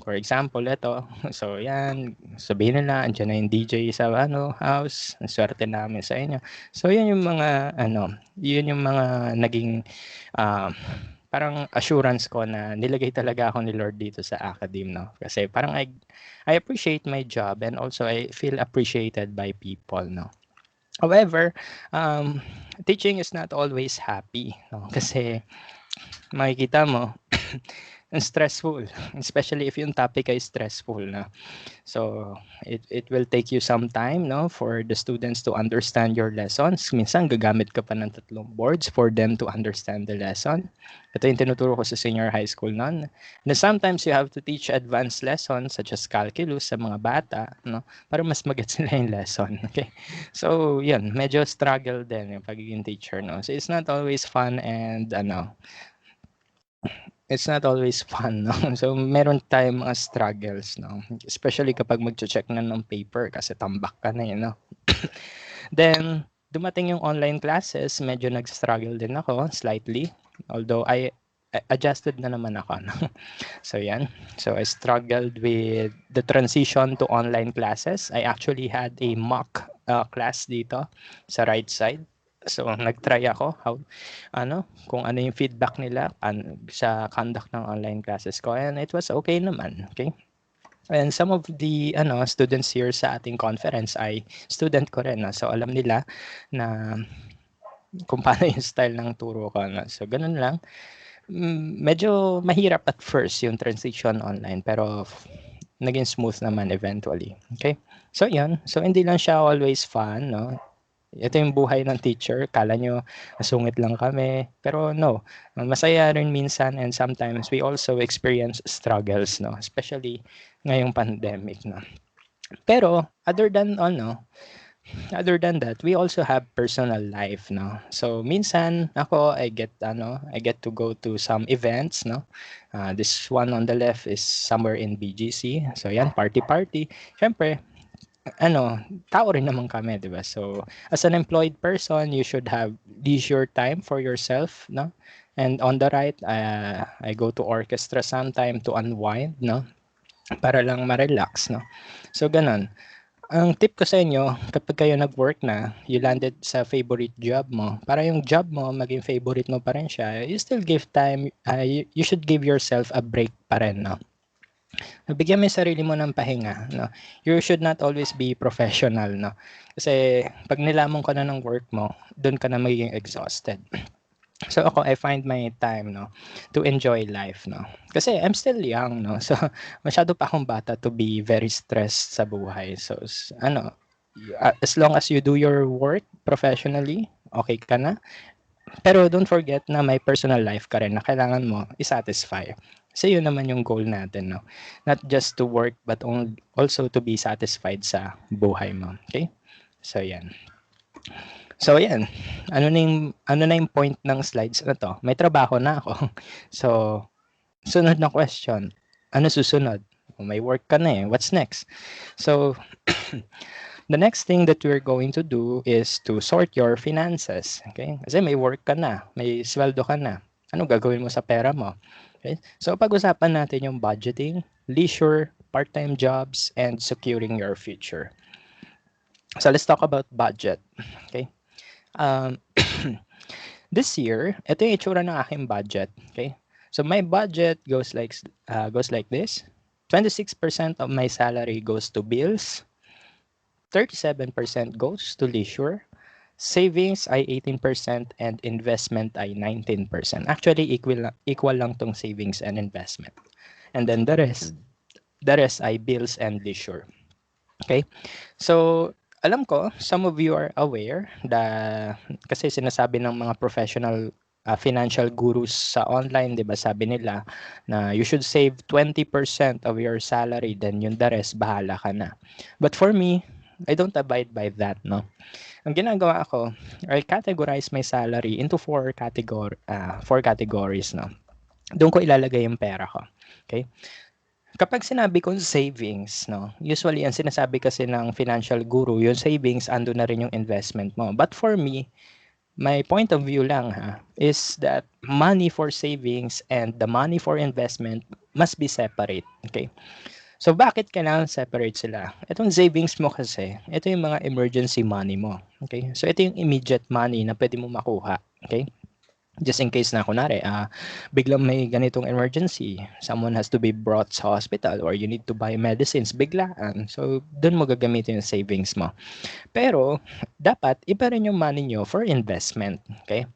for example, ito. So yan, sabihin nila, andyan na yung DJ sa house. Ang swerte namin sa inyo. So yan yung mga yun yung mga naging parang assurance ko na nilagay talaga ako ni Lord dito sa academe, no? Kasi parang I appreciate my job and also I feel appreciated by people, no? However, teaching is not always happy, no? Kasi makikita mo, ang stressful, especially if yung topic ay stressful, no? So it will take you some time, no, for the students to understand your lessons. Minsan gagamit ka pa ng 3 boards for them to understand the lesson. Ito yung tinuturo ko sa senior high school noon. And sometimes you have to teach advanced lessons such as calculus sa mga bata, no, para mas magets nila yung lesson. Okay? So, yun, medyo struggle din yung pagiging teacher, no. So it's not always fun and it's not always fun, no? So, meron tayong mga struggles, no? Especially kapag magche-check na ng paper kasi tambak ka na, no? Then, dumating yung online classes, medyo nag-struggle din ako slightly. Although, I adjusted na naman ako, no? So, yan. So, I struggled with the transition to online classes. I actually had a mock class dito sa right side. So, nag-try ako kung ano yung feedback nila sa conduct ng online classes ko, and it was okay naman, okay? And some of the students here sa ating conference ay student ko rin, no? So alam nila na kung paano yung style ng turo ko, no? So ganun lang. Medyo mahirap at first yung transition online, pero naging smooth naman eventually, okay? So yan, so hindi lang siya always fun, no? Ito yung buhay ng teacher. Kala nyo, masungit lang kami. Pero no, masaya rin minsan, and sometimes we also experience struggles, no? Especially ngayong pandemic, no? Pero other than that, we also have personal life, no? So minsan ako I get to go to some events, no? This one on the left is somewhere in BGC. So yan, party. Syempre, tao rin naman kami, 'di ba? So, as an employed person, you should have leisure time for yourself, no? And on the right, I go to orchestra sometime to unwind, no? Para lang ma-relax, no? So, ganun. Ang tip ko sa inyo, kapag kayo nag-work na, you landed sa favorite job mo, para yung job mo, maging favorite mo pa rin siya, you still give time, you should give yourself a break pa rin, no? Bigyan mo yung sarili mo ng pahinga, no? You should not always be professional, no? Kasi pag nilamon ka na ng work mo, doon ka na magiging exhausted. So ako, I find my time, no, to enjoy life, no? Kasi I'm still young, no? So masyado pa akong bata to be very stressed sa buhay. So as long as you do your work professionally, okay ka na. Pero don't forget na may personal life ka rin na kailangan mo i-satisfy. Kasi yun naman yung goal natin, no? Not just to work, but also to be satisfied sa buhay mo. Okay? So, yan. So, yan. Ano na yung point ng slides na to? May trabaho na ako. So, sunod na question. Ano susunod? May work ka na eh. What's next? So, the next thing that we're going to do is to sort your finances. Okay? Kasi may work ka na, may sweldo ka na. Ano gagawin mo sa pera mo? Okay? So pag-usapan natin yung budgeting, leisure, part-time jobs, and securing your future. So let's talk about budget. Okay? This year, ito yung itsura ng aking budget. Okay? So my budget goes like this. 26% of my salary goes to bills. 37% goes to leisure, savings ay 18%, and investment ay 19%. Actually, equal lang tong savings and investment. And then the rest ay bills and leisure. Okay? So, alam ko, some of you are aware kasi sinasabi ng mga professional financial gurus sa online, 'di ba? Sabi nila na you should save 20% of your salary, then yung the rest bahala ka na. But for me, I don't abide by that, no? Ang ginagawa ko, I categorize my salary into four categories, no? Doon ko ilalagay yung pera ko. Okay? Kapag sinabi kong savings, no? Usually, ang sinasabi kasi ng financial guru, yung savings, ando na rin yung investment mo. But for me, my point of view lang is that money for savings and the money for investment must be separate. Okay? So, bakit kailangan separate sila? Itong savings mo kasi, ito yung mga emergency money mo. Okay? So, ito yung immediate money na pwede mo makuha. Okay? Just in case na kunwari, biglang may ganitong emergency, someone has to be brought sa hospital or you need to buy medicines biglaan. So, dun mo gagamitin yung savings mo. Pero, dapat iba rin yung money nyo for investment. Okay?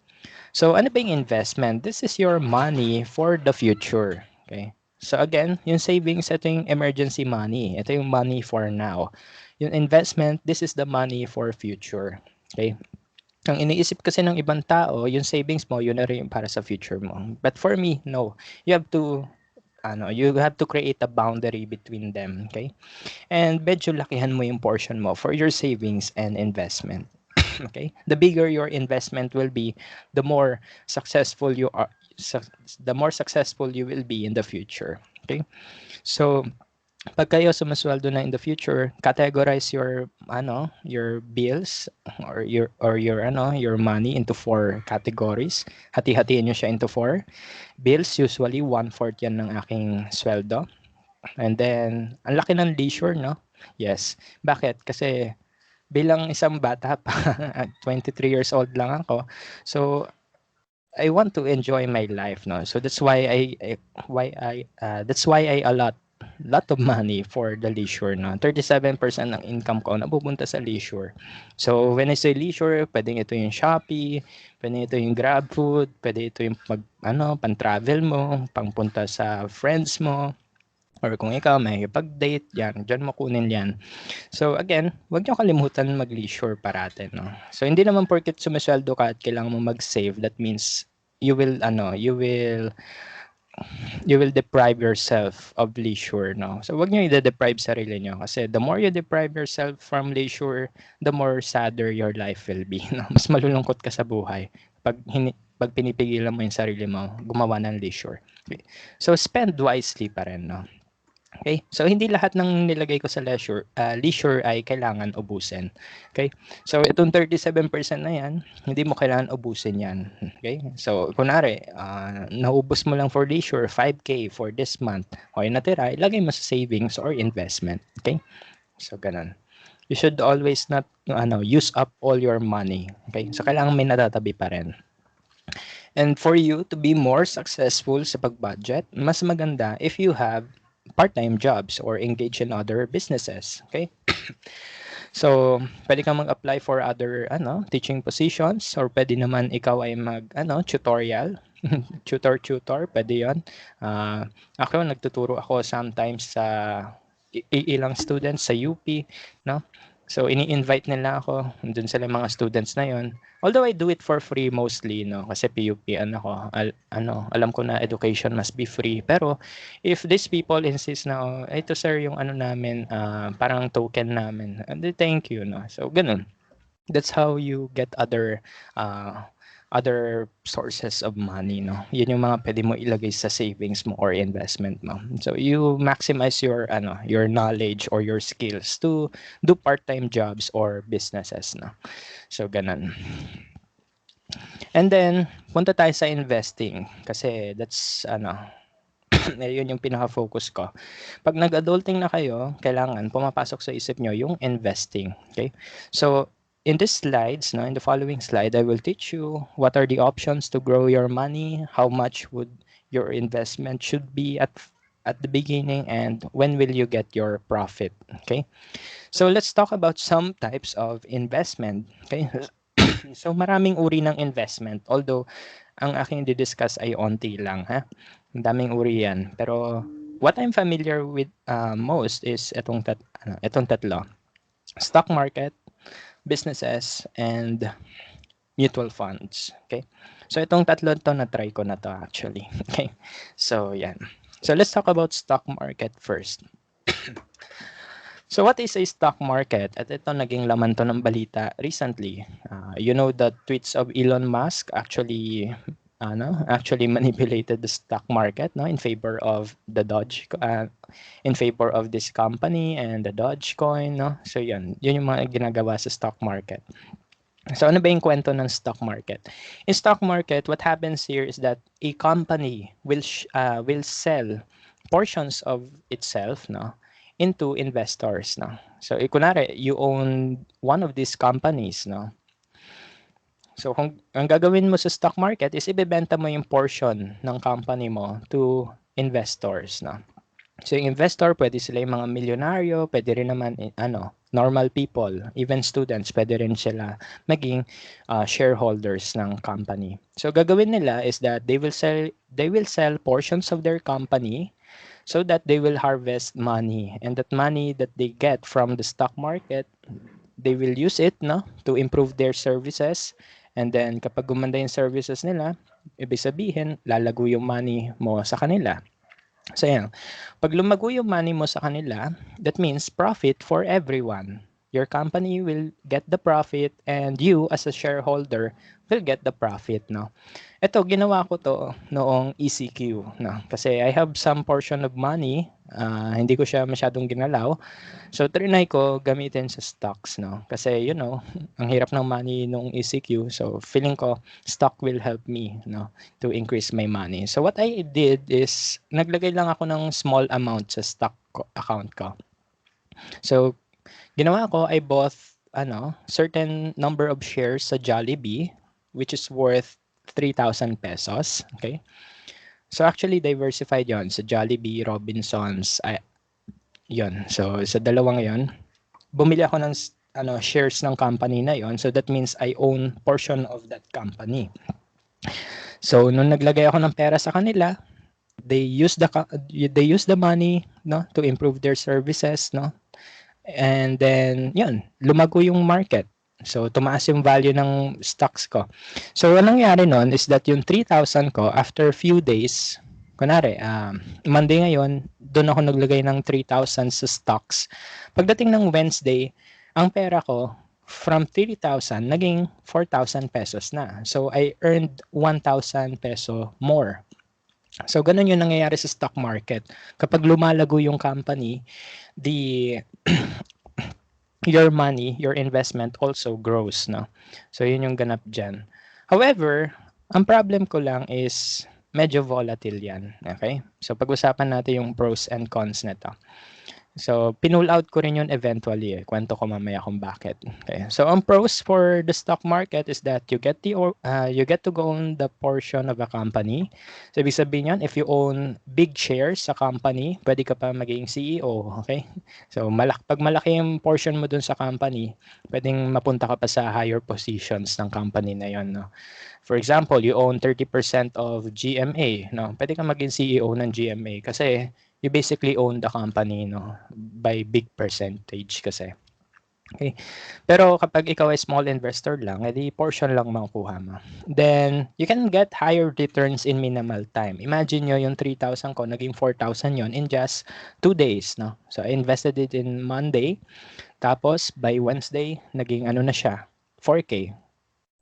So, ano ba yung investment? This is your money for the future. Okay? So, again, yung savings, ito yung emergency money. Ito yung money for now. Yung investment, this is the money for future. Okay? Ang iniisip kasi ng ibang tao, yung savings mo, yun na rin yung para sa future mo. But for me, no. You have to you have to create a boundary between them, okay? And medyo lakihan mo yung portion mo for your savings and investment. Okay? The bigger your investment will be, the more successful you are the more successful you will be in the future. Okay? So, pag kayo sumasweldo na in the future, categorize your bills your money into four categories. Hati-hatiin niyo siya into four. Bills, usually one-fourth yan ng aking sweldo. And then, ang laki ng leisure, no? Yes. Bakit? Kasi bilang isang bata pa, 23 years old lang ako. So, I want to enjoy my life, no? So that's why I allot lot of money for the leisure, no? 37% ng income ko napupunta sa leisure. So when I say leisure, pwedeng ito yung Shopee, pwedeng ito yung Grab Food, pwede ito yung pan-travel mo, pangpunta sa friends mo, or kung ikaw may pag-date, yan, diyan mo kunin yan. So again, wag niyo kalimutan mag-leisure parate, no? So hindi naman porket sumisweldo ka at kailangan mo mag-save, that means you will you will deprive yourself of leisure, no? So wag niyo i-deprive sarili niyo kasi the more you deprive yourself from leisure, the more sadder your life will be, no? Mas malulungkot ka sa buhay pag pinipigilan mo yung sarili mo gumawa ng leisure. Okay. So spend wisely pa rin, no? Okay? So, hindi lahat ng nilagay ko sa leisure ay kailangan ubusin. Okay? So, itong 37% na yan, hindi mo kailangan ubusin yan. Okay? So, kunwari, naubos mo lang for leisure, 5K for this month. O yung natira, ilagay mo sa savings or investment. Okay? So, ganun. You should always not use up all your money. Okay? So, kailangan may natatabi pa rin. And for you to be more successful sa pag-budget, mas maganda if you have part-time jobs or engage in other businesses. Okay? So, pwede kang mag-apply for other teaching positions or pwede naman ikaw ay tutorial. Tutor, pwede 'yon. Ako nagtuturo ako sometimes sa ilang students sa UP, no? So ini-invite nila ako dun sa mga students na 'yon. Although I do it for free mostly, no, kasi PUP ako, alam ko na education must be free. Pero if these people insist na, oh, ito sir yung namin, parang token namin, thank you, no. So ganun. That's how you get other sources of money, no. Yun yung mga pwede mo ilagay sa savings mo or investment mo. So you maximize your knowledge or your skills to do part-time jobs or businesses, no. So ganun. And then punta tayo sa investing kasi that's yun yung pinaka-focus ko. Pag nag-adulting na kayo, kailangan pumapasok sa isip nyo yung investing. Okay? So, in this slides, no, in the following slide, I will teach you what are the options to grow your money, how much would your investment should be at the beginning, and when will you get your profit. Okay? So, let's talk about some types of investment. Okay? So, maraming uri ng investment. Although, ang aking di-discuss ay onti lang, ha? Ang daming uri yan. Pero, what I'm familiar with most is itong tatlo. Stock market, businesses, and mutual funds. Okay? So, itong tatlo to na-try ko na to actually. Okay? So, yan. So, let's talk about stock market first. So what is a stock market? At ito naging laman to ng balita recently. You know the tweets of Elon Musk actually manipulated the stock market, no, in favor of the in favor of this company and the Dogecoin, no. So yun yung mga ginagawa sa stock market. So ano ba yung kwento ng stock market? In stock market, what happens here is that a company will sell portions of itself, no, into investors, no. So kunwari you own one of these companies, no. So kung ang gagawin mo sa stock market is ibebenta mo yung portion ng company mo to investors, no? So yung investor, pwede sila yung mga milyonaryo, pwede rin naman normal people, even students, pwede rin sila maging shareholders ng company. So gagawin nila is that they will sell portions of their company so that they will harvest money, and that money that they get from the stock market, they will use it, no, to improve their services. And then kapag gumanda yung services nila, ibig sabihin lalago yung money mo sa kanila. So yan, pag lumago yung money mo sa kanila, that means profit for everyone. Your company will get the profit and you as a shareholder will get the profit, no? Ito, ginawa ko to noong ECQ, no? Kasi I have some portion of money, hindi ko siya masyadong ginalaw. So, trinay ko gamitin sa stocks, no? Kasi, ang hirap ng money nung ECQ. So, feeling ko, stock will help me, no? To increase my money. So, what I did is, naglagay lang ako ng small amount sa stock account ko. So, ginawa ko, I bought, certain number of shares sa Jollibee, which is worth 3,000 pesos. Okay? So, actually, diversified yon sa Jollibee, Robinsons, yon. So, sa dalawang yon, bumili ako ng shares ng company na yon. So that means I own portion of that company. So nung naglagay ako ng pera sa kanila, they use the money, no, to improve their services, no. And then yun, lumago yung market. So tumaas yung value ng stocks ko. So anong nangyari noon is that yung 3,000 ko after few days, kunwari, Monday ngayon, doon ako naglagay ng 3,000 sa stocks. Pagdating ng Wednesday, ang pera ko from 3,000 naging 4,000 pesos na. So I earned 1,000 peso more. So ganun yung nangyayari sa stock market. Kapag lumalago yung company, the your money, your investment also grows, no? So yun yung ganap dyan. However, ang problem ko lang is medyo volatile yan. Okay? So pag-usapan natin yung pros and cons nito. So, pinull out ko rin yun eventually. Kwento ko mamaya kung bakit. Okay. So, ang pros for the stock market is that you get to go own the portion of a company. So, ibig sabihin yan, if you own big shares sa company, pwede ka pa maging CEO. Okay? So, pag malaki yung portion mo dun sa company, pwedeng mapunta ka pa sa higher positions ng company na yon, no? For example, you own 30% of GMA, no? Pwede ka maging CEO ng GMA kasi you basically own the company, no, by big percentage kasi. Okay. Pero kapag ikaw ay small investor lang, edi portion lang makukuha mo. Then, you can get higher returns in minimal time. Imagine nyo yung 3,000 ko, naging 4,000 yon in just 2 days, no? So, I invested it in Monday, tapos by Wednesday, naging na siya, 4K.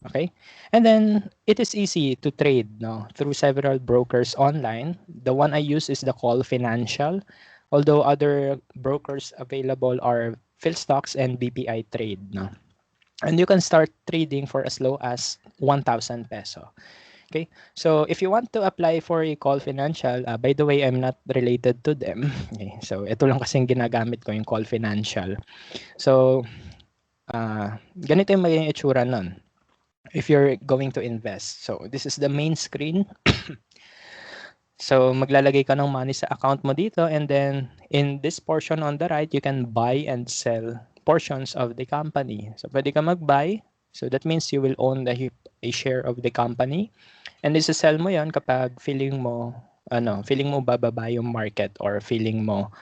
Okay? And then it is easy to trade, no, through several brokers online. The one I use is the Call Financial, although other brokers available are PhilStocks and BPI Trade, no. And you can start trading for as low as 1,000 peso. Okay? So if you want to apply for a Call Financial, by the way, I'm not related to them. Okay? So ito lang kasing ginagamit ko yung Call Financial. So ganito yung magiging itsura nun if you're going to invest. So this is the main screen. So maglalagay ka ng money sa account mo dito, and then in this portion on the right, you can buy and sell portions of the company. So pwede ka mag-buy. So that means you will own a share of the company. And isa-sell mo yon kapag feeling mo bababa yung market, or feeling mo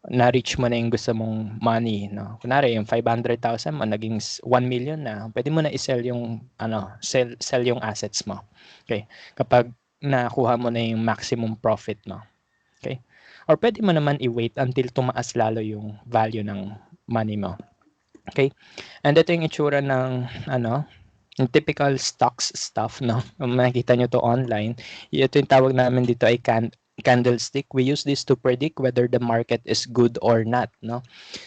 na-reach mo na yung gusto mong money, no? Kunwari, yung 500,000 mo, naging 1 million na, pwede mo na i-sell yung, sell yung assets mo. Okay? Kapag nakuha mo na yung maximum profit mo. Okay? Or pwede mo naman i-wait until tumaas lalo yung value ng money mo. Okay? And ito yung itsura ng, yung typical stocks stuff, no? Kung makikita nyo to online, ito yung tawag namin dito ay candlestick. We use this to predict whether the market is good or not, no?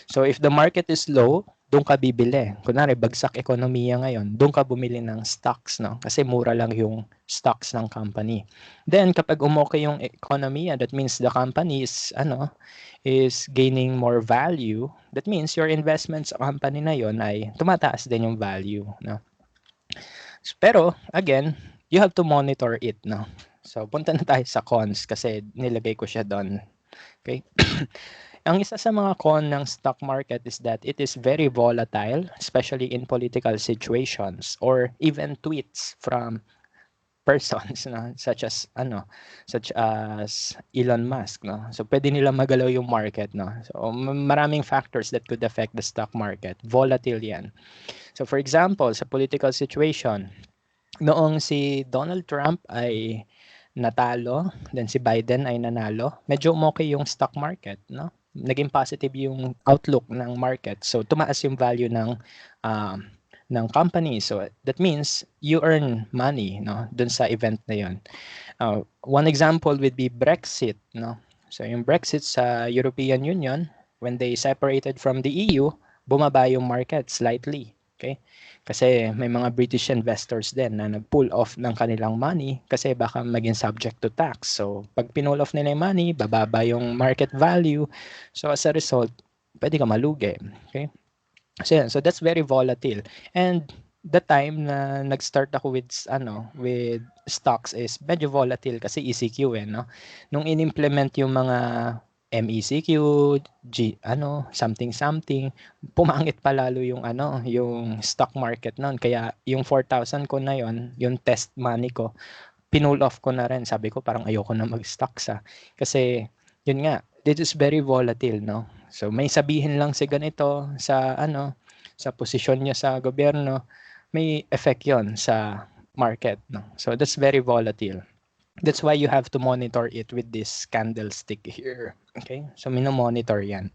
So if the market is low, doon ka bibili. Kunwari, bagsak ekonomiya ngayon, doon ka bumili ng stocks, no? Kasi mura lang yung stocks ng company. Then kapag umokay yung ekonomiya, that means the company is gaining more value. That means your investments sa company na yon ay tumataas din yung value, no? Pero again, you have to monitor it, no? So punta na tayo sa cons kasi nilagay ko siya do'n, okay? Ang isa sa mga con ng stock market is that it is very volatile, especially in political situations or even tweets from persons no such as Elon Musk no, so pwede nila magalaw yung market no, so maraming factors that could affect the stock market, volatile yan. So for example, sa political situation, noong si Donald Trump ay natalo, then si Biden ay nanalo, medyo umokey yung stock market, no? Naging positive yung outlook ng market. So tumaas yung value um, ng company. So that means you earn money, no, dun sa event na yun. One example would be Brexit, no? So yung Brexit sa European Union, when they separated from the EU, bumaba yung market slightly. Okay? Kasi may mga British investors din na nag-pull off ng kanilang money kasi baka maging subject to tax. So pag pinull off nila yung money, bababa yung market value. So as a result, pwede ka malugi. Okay? So, yan. So that's very volatile. And the time na nag-start ako with stocks is medyo volatile kasi ECQ no. Nung in-implement yung mga MECQ, something something, pumangit pa lalo yung stock market noon. Kaya yung 4,000 ko na yon, yung test money ko, pinull off ko na rin. Sabi ko parang ayoko na mag-stocks kasi yun nga, this is very volatile, no? So may sabihin lang si ganito sa posisyon niya sa gobyerno, may effect 'yon sa market, no? So that's very volatile. That's why you have to monitor it with this candlestick here. Okay? So mino-monitor 'yan.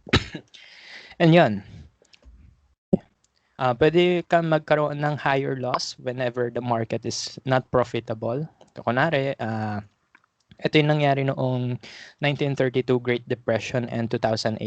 And 'yon. Pwede kang magkaroon ng higher loss whenever the market is not profitable. So, kunwari, ito yung nangyari noong 1932 Great Depression and 2008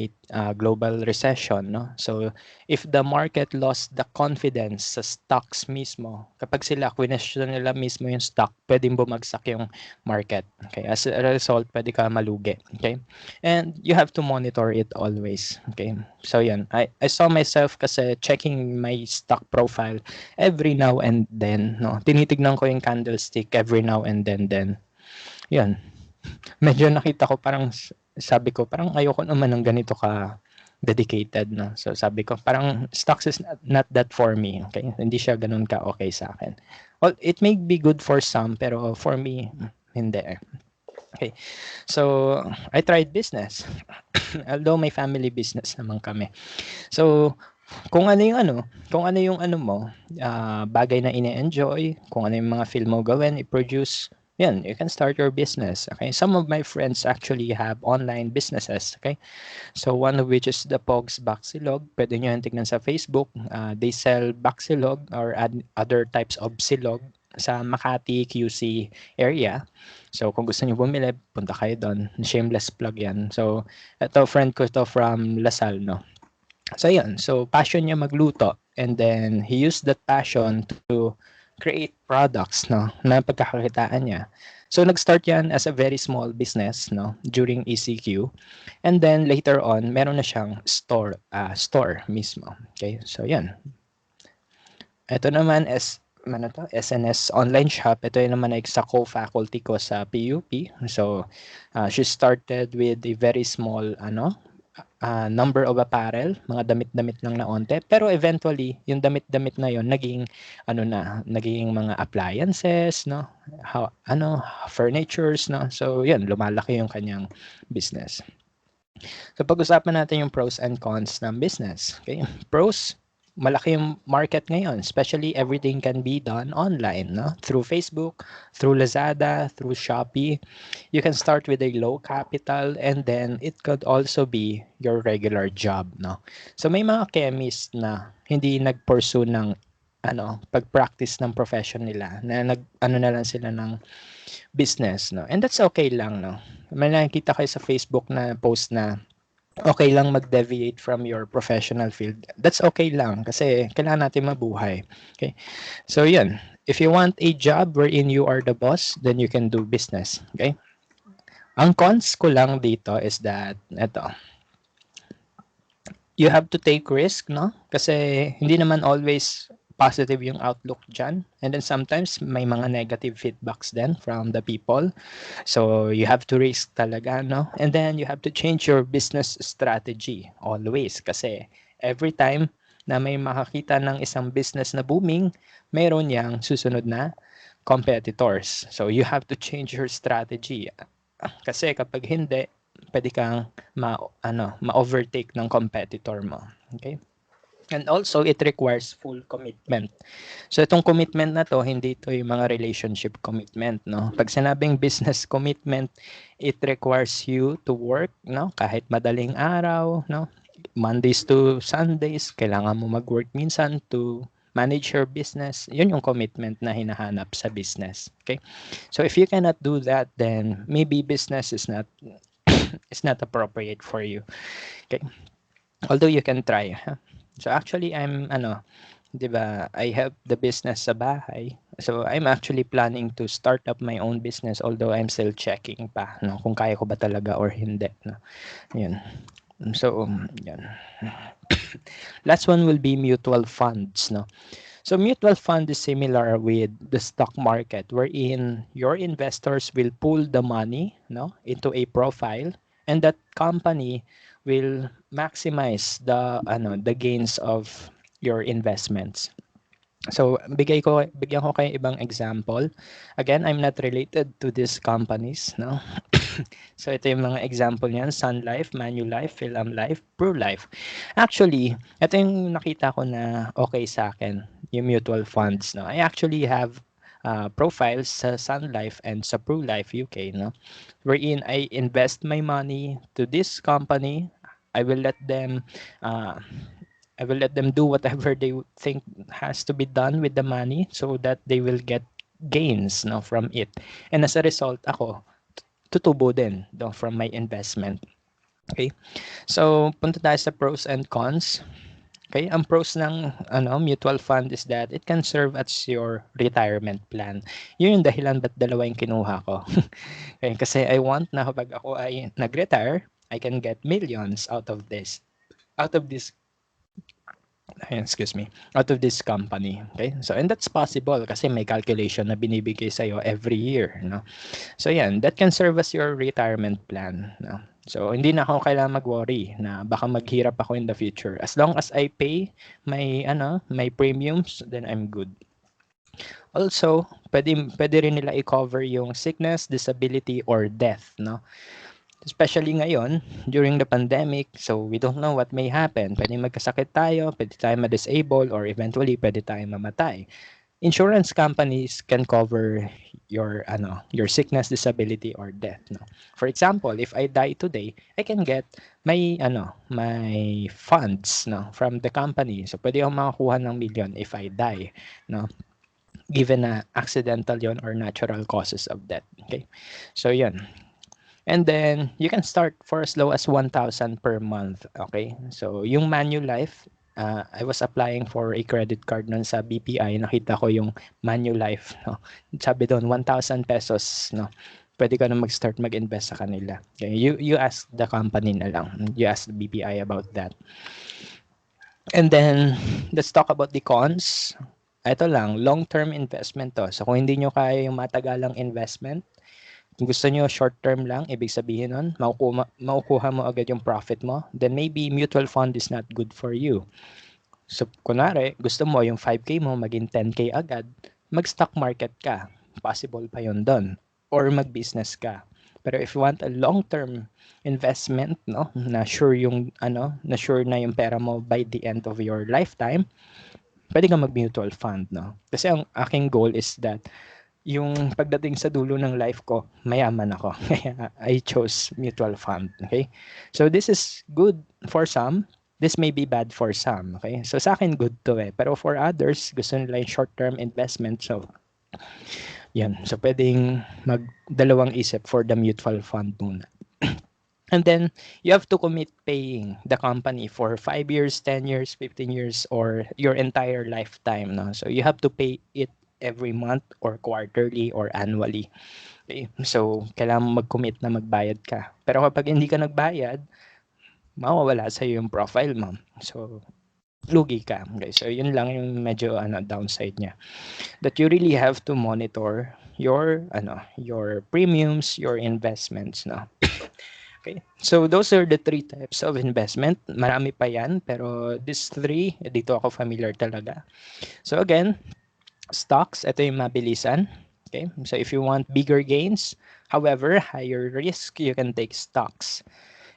global recession, no? So if the market lost the confidence sa stocks mismo, kapag sila question nila mismo yung stock, pwedeng bumagsak yung market. Okay? As a result, pwede ka malugi. Okay? And you have to monitor it always. Okay? So yan, I saw myself kasi checking my stock profile every now and then, no? Tinitignan ko yung candlestick every now and then yun, medyo nakita ko parang sabi ko parang ayoko naman ng ganito ka dedicated, no? So sabi ko parang stocks is not that for me, okay? Hindi siya ganun ka okay sa akin. Well, it may be good for some pero for me hindi. Okay. So I tried business. Although may family business naman kami. So kung ano yung mo, bagay na ine-enjoy, kung ano yung mga feel mo gawin, i-produce, yan, you can start your business. Okay? Some of my friends actually have online businesses. Okay? So one of which is the Pogs Baksilog. Pwede nyo yan tignan sa Facebook. They sell Baksilog or other types of silog sa Makati QC area. So kung gusto niyo bumili, punta kayo doon. Shameless plug yan. So ito, friend ko to from Lasal, no? So yun, so passion niya magluto and then he used that passion to create products, no, na pagkakakitaan niya. So nag-start yan as a very small business, no, during ECQ. And then later on, meron na siyang store mismo. Okay? So yan. Ito naman SNS online shop. Ito yung naman sa co-faculty ko sa PUP. So she started with a very small number of apparel, mga damit-damit lang na onte. Pero eventually, yung damit-damit na yon naging naging mga appliances, no? Furnitures, no? So, yun, lumalaki yung kanyang business. So, pag-usapan natin yung pros and cons ng business. Okay? Pros, malaki yung market ngayon, especially everything can be done online, no? Through Facebook, through Lazada, through Shopee. You can start with a low capital and then it could also be your regular job, no? So may mga chemist na hindi nag-pursue ng pag-practice ng profession nila, na na lang sila ng business, no? And that's okay lang, no? May nakikita kayo sa Facebook na post na okay lang mag-deviate from your professional field. That's okay lang kasi kailangan natin mabuhay. Okay? So, yun. If you want a job wherein you are the boss, then you can do business. Okay? Ang cons ko lang dito is that, you have to take risk, no? Kasi hindi naman always positive yung outlook dyan. And then sometimes may mga negative feedbacks then from the people. So you have to risk talaga, no? And then you have to change your business strategy always kasi every time na may makakita ng isang business na booming, mayroon yang susunod na competitors. So you have to change your strategy. Kasi kapag hindi, pwede kang ma-overtake ng competitor mo. Okay? And also, it requires full commitment. So, itong commitment na to, hindi to yung mga relationship commitment, no? Pag sinabing business commitment, it requires you to work, no? Kahit madaling araw, no? Mondays to Sundays, kailangan mo mag-work minsan to manage your business. Yun yung commitment na hinahanap sa business. Okay? So, if you cannot do that, then maybe business is not is not appropriate for you. Okay? Although you can try. Huh? So actually I'm 'di ba, I help the business sa bahay. So I'm actually planning to start up my own business although I'm still checking pa no kung kaya ko ba talaga or hindi no. 'Yun. So 'yun. Last one will be mutual funds no. So mutual fund is similar with the stock market wherein your investors will pool the money no into a profile and that company will maximize the gains of your investments. So bigyan ko kayo ibang example. Again, I'm not related to these companies, no? So ito yung mga example niyan, Sun Life, Manulife, Philem Life, Pru Life. Actually, ito yung nakita ko na okay sa akin, yung mutual funds, no? I actually have profiles sa Sun Life and sa Pru Life UK, no? Wherein I invest my money to this company. I will let them uh, I will let them do whatever they think has to be done with the money so that they will get gains no from it. And as a result, ako tutubo din no, from my investment. Okay? So, punta tayo sa pros and cons. Okay, ang pros ng mutual fund is that it can serve as your retirement plan. Yun yung dahilan ba't dalawa yung kinuha ko. Okay, kasi I want na kapag ako ay nag-retire, I can get millions out of this excuse me, out of this company. Okay? So, and that's possible kasi may calculation na binibigay sa'yo every year. No? So, yan, that can serve as your retirement plan. No? So, hindi na ako kailangan mag-worry na baka maghirap ako in the future. As long as I pay my premiums, then I'm good. Also, pwede rin nila i-cover yung sickness, disability, or death. No? Especially ngayon, during the pandemic, so we don't know what may happen. Pwede magkasakit tayo, pwede tayo ma-disable, or eventually pwede tayo mamatay. Insurance companies can cover your sickness, disability, or death. No? For example, if I die today, I can get my funds no from the company. So pwede akong makakuha ng million if I die, no? Given na accidental yon or natural causes of death. Okay? So yun. And then you can start for as low as 1,000 per month. Okay? So yung Manulife, I was applying for a credit card nun sa BPI. Nakita ko yung Manulife. No? Sabi doon, 1,000 pesos. No? Pwede ka na mag-start mag-invest sa kanila. Okay? You ask the company na lang. You ask the BPI about that. And then, let's talk about the cons. Ito lang, long-term investment to. So kung hindi nyo kaya yung matagalang investment, kung gusto nyo short term lang, ibig sabihin nun, makukuha mo agad yung profit mo, then maybe mutual fund is not good for you. So, kunwari, gusto mo yung 5K mo maging 10K agad, mag-stock market ka. Possible pa yun doon. Or mag-business ka. Pero if you want a long-term investment, no, na sure na sure na yung pera mo by the end of your lifetime, pwede ka mag-mutual fund, no? Kasi ang aking goal is that yung pagdating sa dulo ng life ko, mayaman ako. Kaya I chose mutual fund. Okay? So this is good for some. This may be bad for some. Okay? So sa akin, good to eh. Pero for others, gusto nila yung short-term investment. So, yan. So pwedeng magdalawang isip for the mutual fund muna. And then you have to commit paying the company for 5 years, 10 years, 15 years, or your entire lifetime. No? So you have to pay it every month or quarterly or annually. Okay? So, kailangan mo mag-commit na magbayad ka. Pero kapag hindi ka nagbayad, mawawala sa yung profile mo. So, lugi ka. Okay, so yun lang yung medyo downside niya. That you really have to monitor your premiums, your investments, no. Okay. So those are the three types of investment. Marami pa yan, pero these three, dito ako familiar talaga. So again, stocks, ito yung mabilisan. Okay. So if you want bigger gains, however, higher risk, you can take stocks.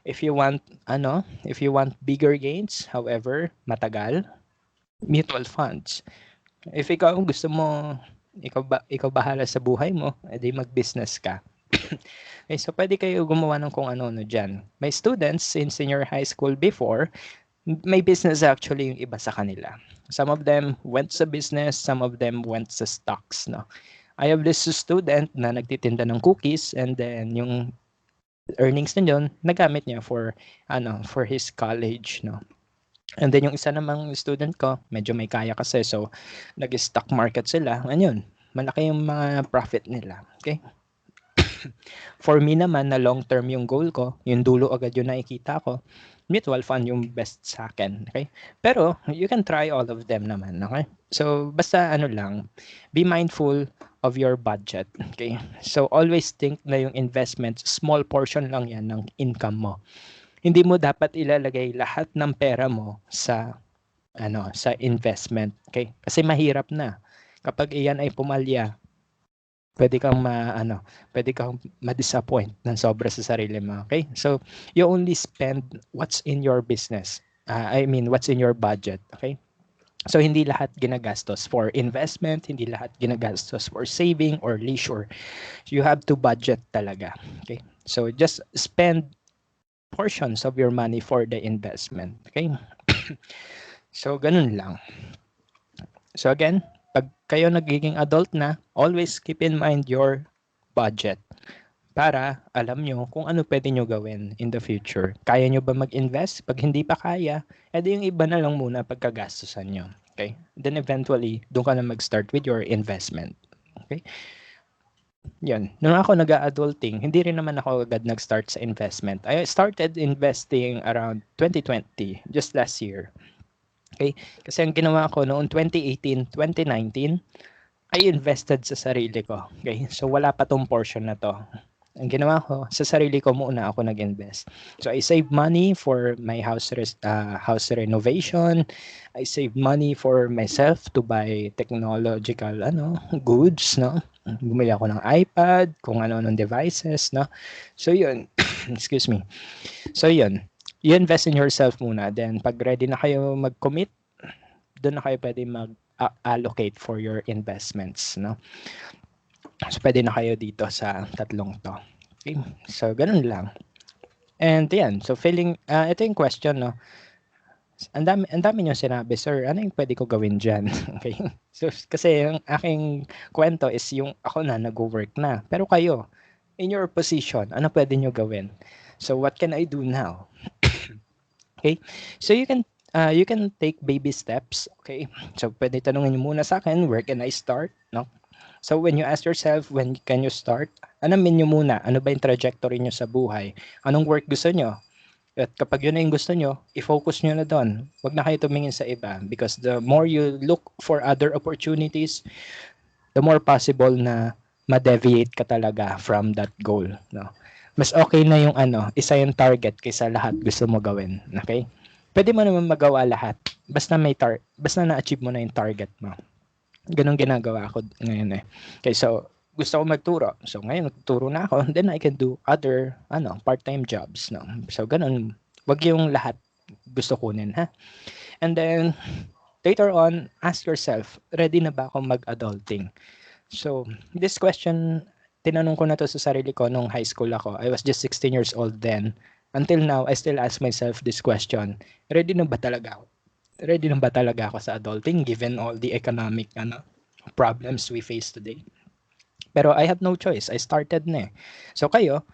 If you want if you want bigger gains, however, matagal, mutual funds. If ikaw gusto mo, ikaw bahala sa buhay mo, edi mag-business ka. Okay, so pwede kayo gumawa ng kung ano-ano dyan. My students in senior high school before, may business actually yung iba sa kanila. Some of them went sa business, some of them went sa stocks, no. I have this student na nagtitinda ng cookies and then yung earnings na yun, nagamit niya for his college, no. And then yung isa namang student ko, medyo may kaya kasi, so nag-stock market sila. Ayun, malaki yung mga profit nila. Okay? For me naman, na long term yung goal ko, yung dulo agad yung nakikita ko, mutual fund yung best sa akin. Okay? Pero, you can try all of them naman. Okay? So, basta lang, be mindful of your budget. Okay? So, always think na yung investments, small portion lang yan ng income mo. Hindi mo dapat ilalagay lahat ng pera mo sa investment. Okay? Kasi mahirap na. Kapag iyan ay pumalya, pwede kang pwede kang ma-disappoint ng sobra sa sarili mo. Okay? So, you only spend what's in your business. What's in your budget. Okay? So, hindi lahat ginagastos for investment, hindi lahat ginagastos for saving or leisure. You have to budget talaga. Okay? So, just spend portions of your money for the investment. Okay? So, ganun lang. So again, pag kayo nagiging adult na, always keep in mind your budget para alam nyo kung ano pwede nyo gawin in the future. Kaya nyo ba mag-invest? Pag hindi pa kaya, edi yung iba na lang muna pagkagastusan nyo. Okay? Then eventually, doon ka na mag-start with your investment. Okay? Yan. Nung ako nag-adulting, hindi rin naman ako agad nag-start sa investment. I started investing around 2020, just last year. Okay? Kasi ang ginawa ko noong 2018, 2019, I invested sa sarili ko. Okay? So wala pa tong portion na to. Ang ginawa ko, sa sarili ko muna ako nag-invest. So I save money for my house renovation. I save money for myself to buy technological goods, no? Bumili ako ng iPad, kung ano-anong devices, no? So yun, excuse me. So yun, you invest in yourself muna. Then pag ready na kayo mag-commit, doon na kayo pwede mag-allocate for your investments, no? So pwede na kayo dito sa tatlong to. Okay? So ganun lang. And yan, so ito yung question, no? Ang dami niyo sinabi, sir, ano yung pwede ko gawin diyan? Okay? So kasi yung aking kwento is yung ako na nag-work na. Pero kayo, in your position, ano pwede niyo gawin? So what can I do now? Okay? So you can take baby steps, okay? So pwede tanungin niyo muna sa akin, where can I start, no? So when you ask yourself, when can you start? Alamin niyo muna, ano ba yung trajectory niyo sa buhay? Anong work gusto niyo? At kapag yun na yung gusto nyo, i-focus nyo na doon. Huwag na kayo tumingin sa iba because the more you look for other opportunities, the more possible na ma-deviate ka talaga from that goal. No? Mas okay na yung isa yung target kaysa lahat gusto mo gawin. Okay? Pwede mo naman magawa lahat. Basta na-achieve mo na yung target mo. Ganun ginagawa ko ngayon eh. Okay, so gusto ko magturo. So ngayon nagtuturo na ako, then I can do other part-time jobs, no. So ganun, wag yung lahat gusto kunin, ha. And then later on, ask yourself, ready na ba ako mag-adulting? So this question, tinanong ko na to sa sarili ko nung high school ako. I was just 16 years old then. Until now, I still ask myself this question. Ready na ba talaga ako? Ready na ba talaga ako sa adulting given all the economic problems we face today? Pero I have no choice. I started na eh. So kayo,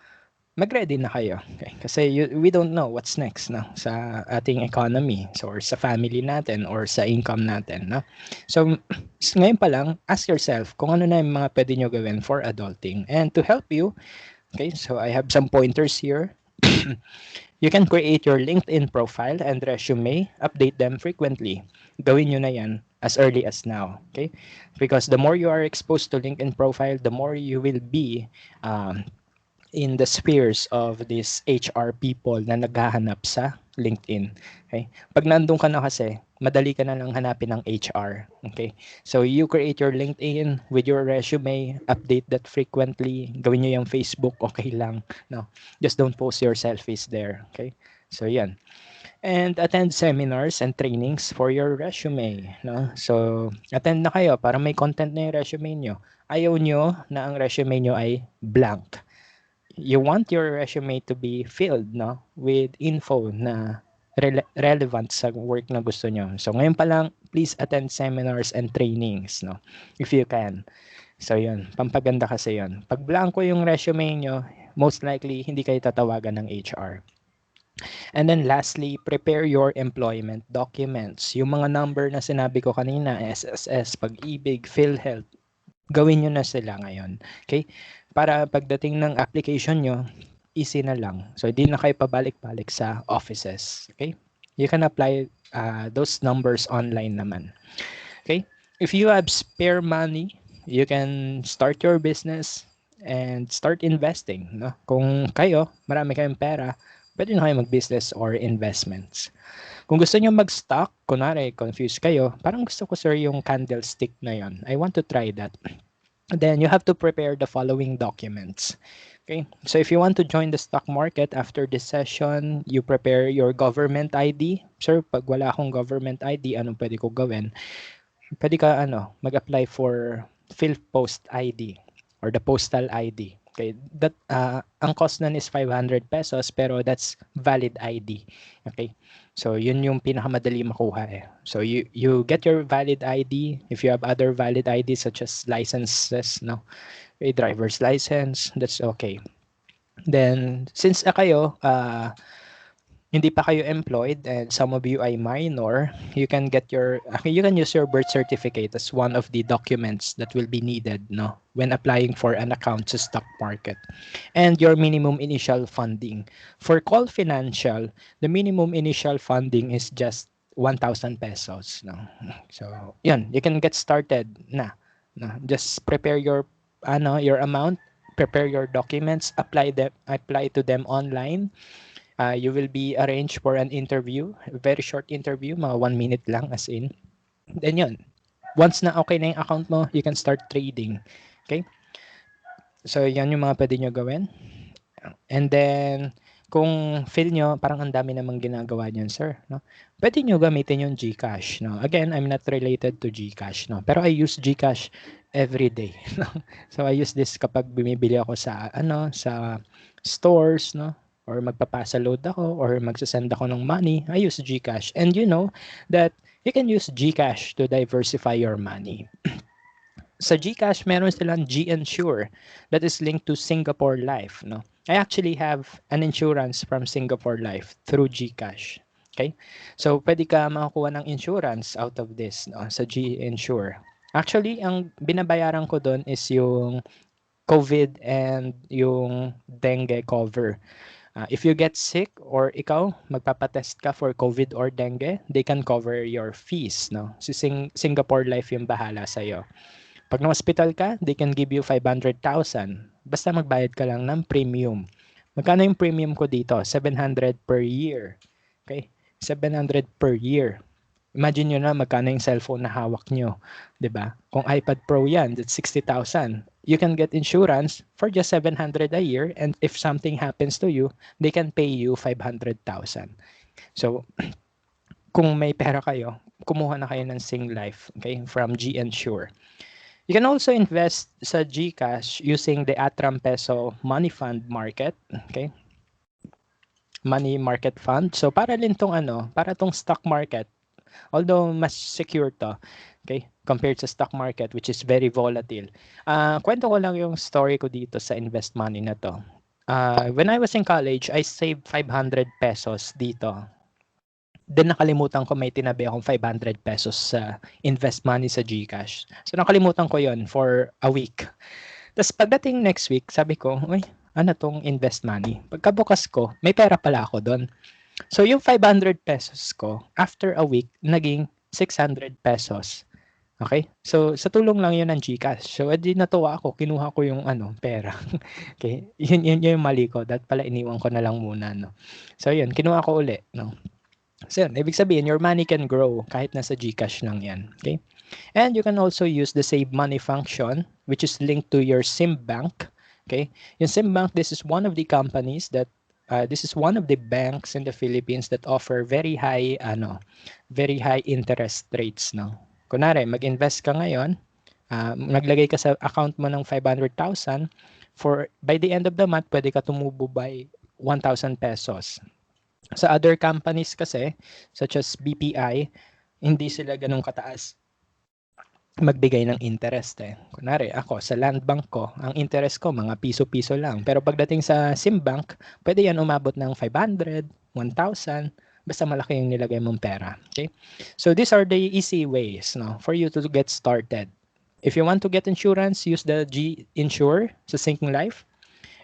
mag-ready na kayo. Okay? Kasi we don't know what's next no? Sa ating economy so, or sa family natin or sa income natin. No? So ngayon pa lang, ask yourself kung ano na yung mga pwede nyo gawin for adulting. And to help you, okay, so I have some pointers here. You can create your LinkedIn profile and resume, update them frequently. Gawin nyo na yan as early as now, okay? Because the more you are exposed to LinkedIn profile, the more you will be um, in the spheres of these HR people na naghahanap sa LinkedIn. Okay? Pag nandun ka na kasi, madali ka na lang hanapin ng HR. Okay? So you create your LinkedIn with your resume, update that frequently. Gawin nyo yung Facebook, okay lang. No, just don't post your selfies there. Okay? So yan. And attend seminars and trainings for your resume. No? So attend na kayo para may content na yung resume nyo. Ayaw nyo na ang resume nyo ay blank. You want your resume to be filled, no, with info na relevant sa work na gusto nyo. So ngayon pa lang, please attend seminars and trainings, no, if you can. So yun, pampaganda kasi yun. Pag blanco yung resume nyo, most likely hindi kayo tatawagan ng HR. And then lastly, prepare your employment documents. Yung mga number na sinabi ko kanina, SSS, Pag-ibig, PhilHealth, gawin nyo na sila ngayon. Okay? Para pagdating ng application nyo, easy na lang. So, hindi na kayo pabalik-balik sa offices. Okay? You can apply those numbers online naman. Okay? If you have spare money, you can start your business and start investing. No? Kung kayo, marami kayong pera, pwede na kayo mag-business or investments. Kung gusto nyo mag-stock, kunwari, confused kayo, parang gusto ko sir yung candlestick na yon. I want to try that. Then you have to prepare the following documents. Okay, so if you want to join the stock market after this session, you prepare your government ID. Sir, pag wala akong government ID, anong pwede ko gawin? Pwede ka mag-apply for PhilPost ID or the postal ID. Okay, that ang cost nun is 500 pesos pero that's valid ID. Okay? So yun yung pinakamadali makuha eh. So you get your valid ID if you have other valid IDs such as licenses, no? A driver's license, that's okay. Then since kayo hindi pa kayo employed and some of you ay minor, you can use your birth certificate as one of the documents that will be needed, no, when applying for an account sa stock market. And your minimum initial funding. For Call Financial, the minimum initial funding is just 1,000 pesos, no. So, yun, you can get started na. No? Just prepare your amount, prepare your documents, apply to them online. You will be arranged for an interview, a very short interview, mga 1 minute lang as in. Then yun, once na okay na yung account mo, you can start trading. Okay? So yan yung mga pwede nyo gawin. And then, kung feel nyo, parang ang dami namang ginagawa niyan, sir. No? Pwede nyo gamitin yung GCash. No? Again, I'm not related to GCash. No? Pero I use GCash every day. No? So I use this kapag bumibili ako sa stores, no? Or magpapasa load ako or magsasend ako ng money, I use GCash. And you know that you can use GCash to diversify your money. Sa GCash, meron silang G-Insure that is linked to Singapore Life. No? I actually have an insurance from Singapore Life through GCash. Okay? So, pwede ka makakuha ng insurance out of this, no? Sa G-Insure. Actually, ang binabayaran ko doon is yung COVID and yung dengue cover. If you get sick or ikaw magpapatest ka for COVID or dengue, they can cover your fees, no? Si Singapore Life yung bahala sa iyo. Pag na-hospital ka, they can give you 500,000. Basta magbayad ka lang ng premium. Magkano yung premium ko dito? 700 per year. Okay? 700 per year. Imagine nyo na magkano yung cellphone na hawak nyo. 'Di ba? Kung iPad Pro yan, that's 60,000. You can get insurance for just 700 a year, and if something happens to you, they can pay you 500,000. So, kung may pera kayo, kumuha na kayo ng Sing Life, okay, from G-Insure. You can also invest sa GCash using the Atram Peso Money Fund Market, okay? Money Market Fund. So, para tong stock market, although mas secure to, okay, compared sa stock market which is very volatile. Kwento ko lang yung story ko dito sa invest money na to. When I was in college, I saved 500 pesos dito. Then nakalimutan ko may tinabi akong 500 pesos sa invest money sa GCash. So nakalimutan ko yon for a week. Tapos pagdating next week, sabi ko, uy, ano 'tong invest money. Pagkabukas ko, may pera pala ako do'n. So yung ₱500 ko, after a week naging ₱600. Okay? So sa tulong lang 'yun ng GCash. So edi natuwa ako, kinuha ko yung ano, pera. Okay? Yun yung mali ko. Dapat pala iniwan ko na lang muna 'no. So yun, kinuha ko uli 'no. So yun, ibig sabihin your money can grow kahit nasa GCash lang 'yan. Okay? And you can also use the save money function, which is linked to your SIM bank. Okay, in SIM bank, this is one of the companies that this is one of the banks in the Philippines that offer very high interest rates. No, kunwari mag-invest ka ngayon, naglagay ka sa account mo ng 500,000 for by the end of the month, pwede ka tumubo by 1,000 pesos. Sa other companies kasi, such as BPI, hindi sila ganun kataas magbigay ng interest eh. Kunwari ako sa land bank ko, ang interest ko mga piso-piso lang. Pero pagdating sa SIM bank, pwede yan umabot ng 500, 1,000, basta malaki yung nilagay mong pera. Okay? So these are the easy ways no, for you to get started. If you want to get insurance, use the G Insure sa Sinking Life.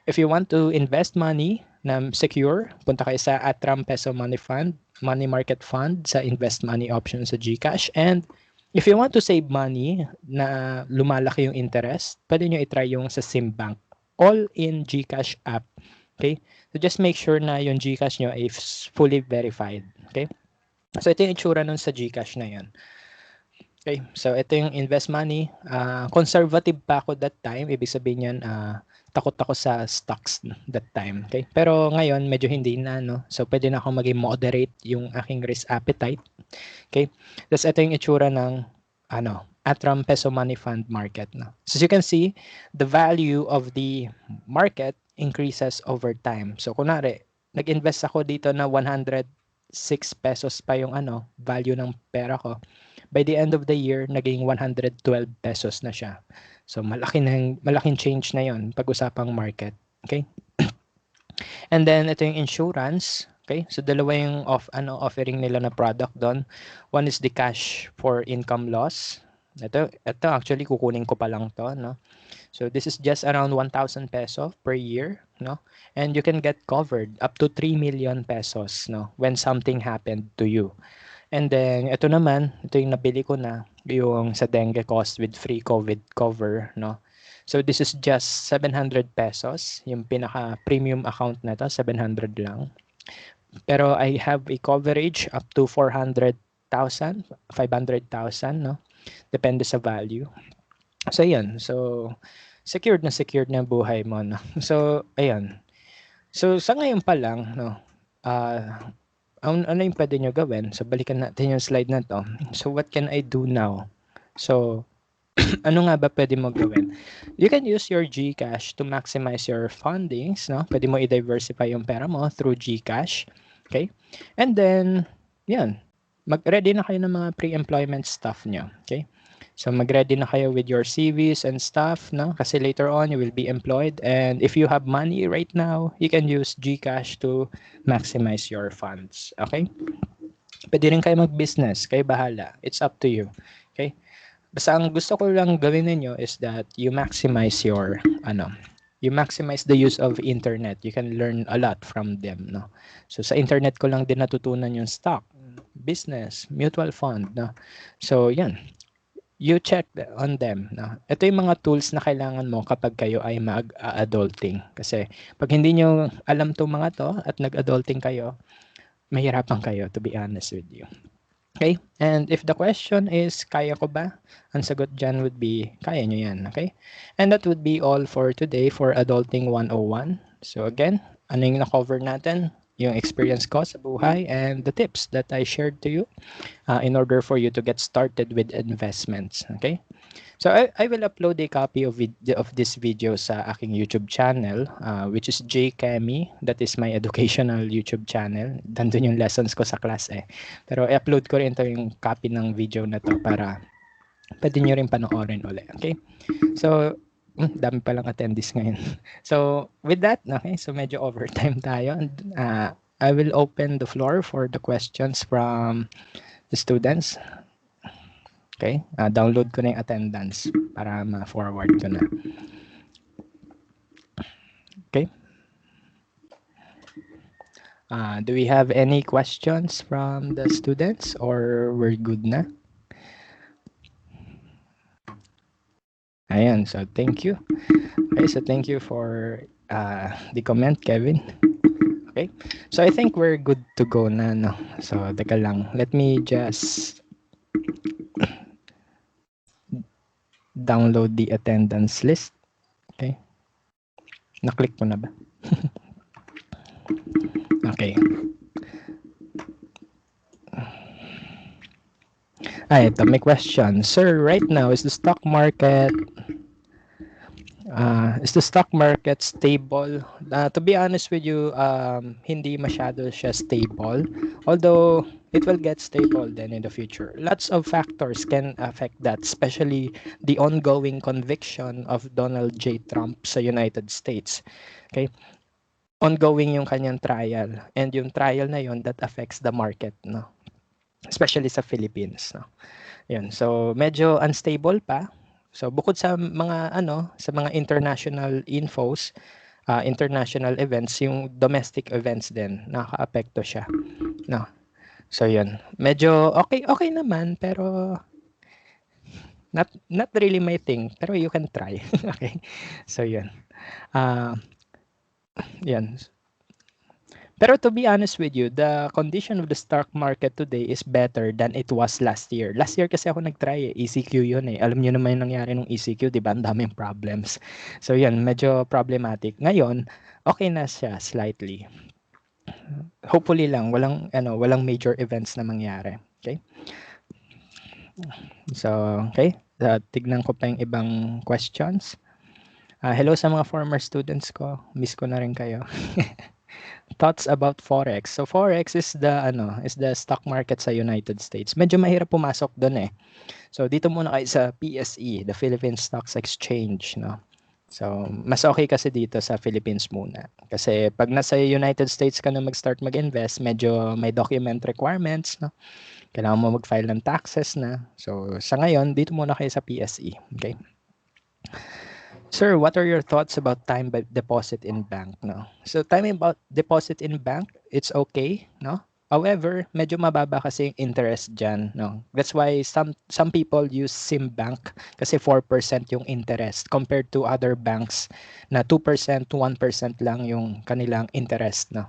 If you want to invest money na secure, punta kayo sa Atram Peso Money Fund, Money Market Fund sa invest money option sa GCash. And if you want to save money na lumalaki yung interest, pwede nyo itry yung sa SimBank. All in GCash app. Okay? So just make sure na yung GCash nyo is fully verified. Okay? So ito yung itsura nun sa GCash na yun. Okay, so ito yung invest money. Conservative pa ako that time. Ibig sabihin yan, takot ako sa stocks that time. Okay? Pero ngayon, medyo hindi na. No? So pwede na ako maging moderate yung aking risk appetite. Okay? Tapos ito yung itsura ng Atram Peso Money Fund market. No? So as you can see, the value of the market increases over time. So kunwari, nag-invest ako dito na 106 pesos pa yung value ng pera ko. By the end of the year, naging 112 pesos na siya. So malaking change na 'yon pag-usapang market. Okay? And then ito yung insurance. Okay? So dalawa yung offering nila na product doon. One is the cash for income loss. Ito actually kukunin ko pa lang to, no? So this is just around 1,000 peso per year, no? And you can get covered up to 3 million pesos, no, when something happened to you. And then ito naman, ito yung nabili ko na, yung sa dengue cost with free COVID cover, no? So this is just 700 pesos, yung pinaka premium account na to, 700 lang. Pero I have a coverage up to 400,000, 500,000, no? Depende sa value. So ayan, so secured na buhay mo, no? So ayan. So sa ngayon pa lang, no, ano yung pwede nyo gawin? So balikan natin yung slide na to. So what can I do now? So ano nga ba pwede mo gawin? You can use your GCash to maximize your fundings, no? Pwede mo i-diversify yung pera mo through GCash. Okay? And then, yan. Mag-ready na kayo ng mga pre-employment stuff nyo. Okay? So mag-ready na kayo with your CVs and stuff, no? Kasi later on you will be employed, and if you have money right now, you can use GCash to maximize your funds. Okay? Pwede rin kayo mag-business, kayo bahala. It's up to you. Okay? Basta ang gusto ko lang gawin ninyo is that you maximize your you maximize the use of internet. You can learn a lot from them, no? So sa internet ko lang din natutunan yung stock, business, mutual fund, no? So yan, you check on them. No? Ito yung mga tools na kailangan mo kapag kayo ay mag-adulting. Kasi pag hindi nyo alam itong mga to at nag-adulting kayo, mahirapan kayo, to be honest with you. Okay? And if the question is, kaya ko ba? Ang sagot dyan would be, kaya nyo yan. Okay? And that would be all for today for Adulting 101. So again, ano yung na-cover natin? Yung experience ko sa buhay and the tips that I shared to you in order for you to get started with investments. Okay? So I will upload a copy of this video sa aking YouTube channel, which is JKemi. That is my educational YouTube channel. Nandun yung lessons ko sa class eh. Pero i-upload ko rin ito yung copy ng video na to para pwede nyo rin panoorin ulit. Okay? So, dami palang attendees ngayon. So, with that, okay, so medyo overtime tayo. I will open the floor for the questions from the students. Okay? Download ko na yung attendance para ma-forward ko na. Okay. Do we have any questions from the students or we're good na? Ayan, so thank you. Okay, so thank you for the comment, Kevin. Okay, so I think we're good to go na, no? So, teka lang. Let me just download the attendance list. Okay. Na-click mo na ba? Okay. Ito, may question. Sir, right now, is the stock market stable? To be honest with you, hindi masyado siya stable. Although, it will get stable then in the future. Lots of factors can affect that, especially the ongoing conviction of Donald J. Trump sa United States. Okay? Ongoing yung kanyang trial. And yung trial na yon that affects the market, no? Especially sa Philippines, no? Yun. So, medyo unstable pa. So, bukod sa mga sa mga international infos, international events, yung domestic events din, nakaka-apekto siya. No. So, yun. Medyo okay naman, pero not really my thing, pero you can try. Okay. So, yun. Yan. Pero to be honest with you, the condition of the stock market today is better than it was last year. Last year kasi ako nag-try ECQ yun eh. Alam niyo naman yung nangyari ng ECQ, di ba? Ang daming problems. So yun, medyo problematic. Ngayon, okay na siya slightly. Hopefully lang, walang major events na mangyari. Okay? So, okay. Tignan ko pa yung ibang questions. Hello sa mga former students ko. Miss ko na rin kayo. Thoughts about forex. So forex is the stock market sa United States. Medyo mahirap pumasok doon eh. So dito muna kayo sa PSE, the Philippine Stocks Exchange, no. So mas okay kasi dito sa Philippines muna. Kasi pag nasa United States ka na mag-start mag-invest, medyo may document requirements, no. Kailangan mo mag-file ng taxes na. So sa ngayon, dito muna kayo sa PSE, okay? Sir, what are your thoughts about time deposit in bank? No? So time about deposit in bank, it's okay, no? However, medyo mababa kasi yung interest dyan, no? That's why some people use SIM bank kasi 4% yung interest compared to other banks na 2% to 1% lang yung kanilang interest, no?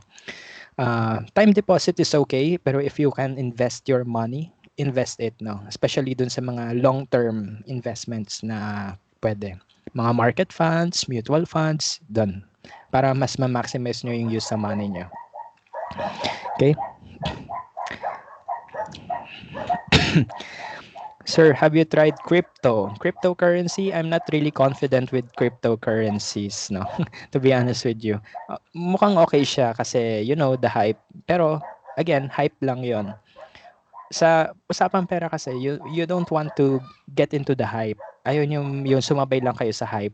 Time deposit is okay, pero if you can invest your money, invest it, no? Especially dun sa mga long-term investments na pwede. Mga market funds, mutual funds, dun. Para mas ma-maximize nyo yung use sa money nyo. Okay? Sir, have you tried crypto? Cryptocurrency, I'm not really confident with cryptocurrencies, no? To be honest with you. Mukhang okay siya kasi, the hype. Pero, again, hype lang yon. Sa usapang pera kasi, you don't want to get into the hype. Ayun yung sumabay lang kayo sa hype.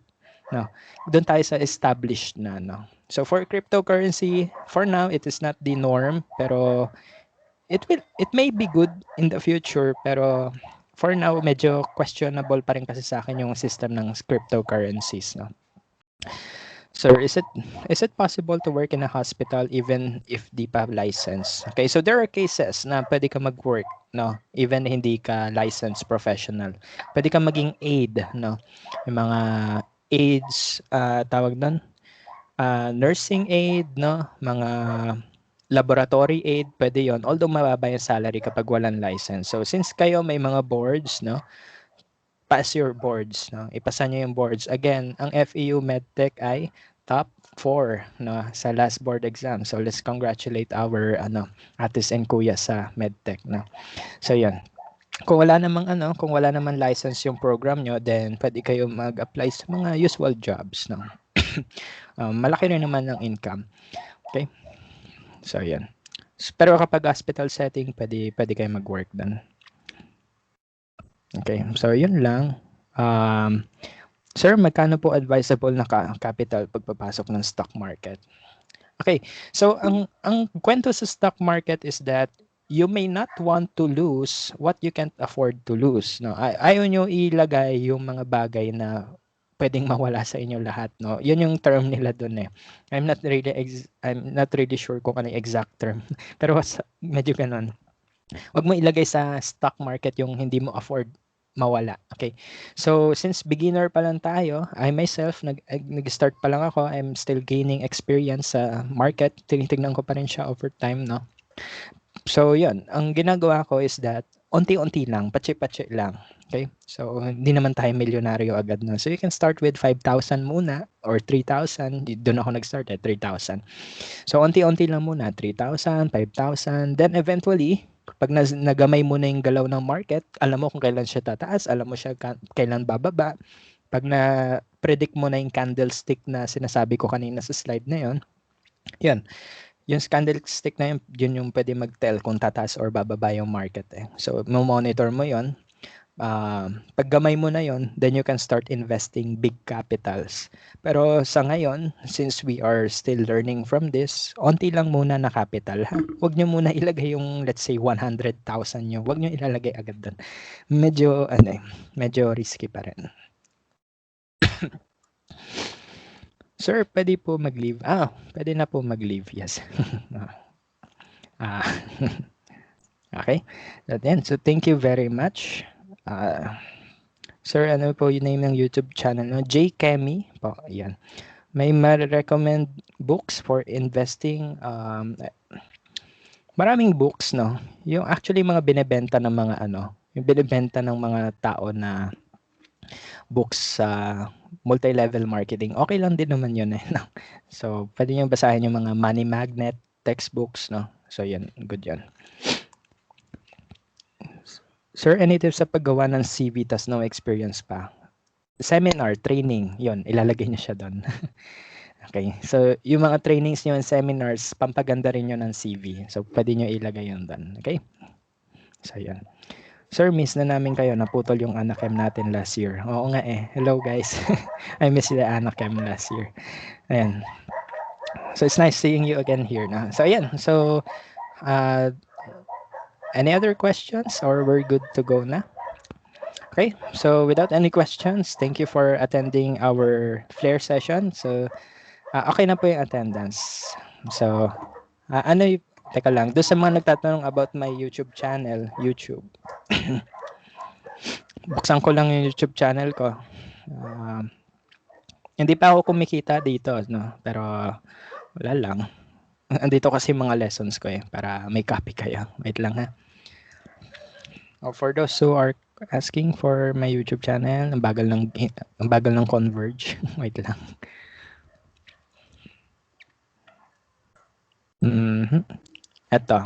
No. Doon tayo sa established na, no. So for cryptocurrency, for now it is not the norm, pero it may be good in the future, pero for now medyo questionable pa rin kasi sa akin yung system ng cryptocurrencies, no. Sir, is it possible to work in a hospital even if di pa license? Okay, so there are cases na pwede ka mag-work, no, even hindi ka licensed professional. Pwede ka maging aid, no. Yung mga aids, tawag doon, nursing aid, no, mga laboratory aid, pwede yon. Although mababa yung salary kapag walang license. So since kayo may mga boards, no, pass your boards, no? Ipasa niyo yung boards. Again, ang FEU MedTech ay top 4, no, sa last board exam. So let's congratulate our ates and kuya sa MedTech, no. So 'yun. Kung wala namang license yung program nyo, then pwede kayo mag-apply sa mga usual jobs, no. Malaki rin naman ang income. Okay? So 'yan. Pero kapag hospital setting, pwede kayo mag-work doon. Okay, so yun lang. Sir, magkano po advisable na capital pagpapasok ng stock market? Okay, so ang kwento sa stock market is that you may not want to lose what you can't afford to lose. No? Ayaw nyo ilagay yung mga bagay na puwedeng mawala sa inyo lahat 'no. 'Yun yung term nila dun, eh. I'm not really sure kung ano yung exact term, pero medyo gano'n. 'Wag mo ilagay sa stock market yung hindi mo afford mawala, okay? So, since beginner pa lang tayo, I myself nag-start pa lang ako, I'm still gaining experience sa market, tinitignan ko pa rin siya over time 'no. So 'yun, ang ginagawa ko is that unti-unti lang, patsi-patsi lang, okay? So, hindi naman tayo milyonaryo agad 'no. So, you can start with 5,000 muna or 3,000, dun ako nag-start, 3,000. So, unti-unti lang muna, 3,000, 5,000, then eventually, kapag nagamay mo na yung galaw ng market, alam mo kung kailan siya tataas, alam mo siya kailan bababa. 'Pag na-predict mo na yung candlestick na sinasabi ko kanina sa slide na 'yon, 'yun, yung candlestick na 'yun, yun yung puwede mag-tell kung tataas or bababa yung market, eh. So, mo-monitor mo 'yun. Pag gamay mo na 'yon, then you can start investing big capitals. Pero sa ngayon, since we are still learning from this, onti lang muna na capital, ha. Huwag niyo muna ilagay yung let's say 100,000 niyo, huwag niyo ilalagay agad do'n. Medyo ano, medyo risky pa rin. Sir, puwede po mag-leave. Puwede na po mag-leave, yes. Ah, okay. So thank you very much. Sir, ano po yung name ng YouTube channel no? J. Kemi po, yan. May ma-recommend books for investing? Maraming books, no? Yung actually mga binebenta ng mga ano, yung binebenta ng mga tao na books sa multi-level marketing. Okay lang din naman yun eh. No? So, pwede nyo basahin yung mga money magnet textbooks, no? So, yan. Good yan. Sir, any tips sa paggawa ng CV tas no experience pa? Seminar, training, yon ilalagay niyo siya doon. Okay, so yung mga trainings niyo and seminars, pampaganda rin yun ng CV. So, pwede niyo ilagay yun doon. Okay? So, yan. Sir, miss na namin kayo. Naputol yung Anakem natin last year. Oo nga eh. Hello guys. I miss the Anakem last year. Ayan. So, it's nice seeing you again here. Na. So, ayan. So, any other questions or we're good to go na? Okay, so without any questions, thank you for attending our Flair session. So, okay na po yung attendance. So, teka lang, doon sa mga nagtatanong about my YouTube channel, YouTube. Buksan ko lang yung YouTube channel ko. Hindi pa ako kumikita dito, no? Pero, wala lang. Andito kasi mga lessons ko eh, para may copy kayo. Wait lang ha. For those who are asking for my YouTube channel, ang bagal ng Converge. Wait lang. Eto.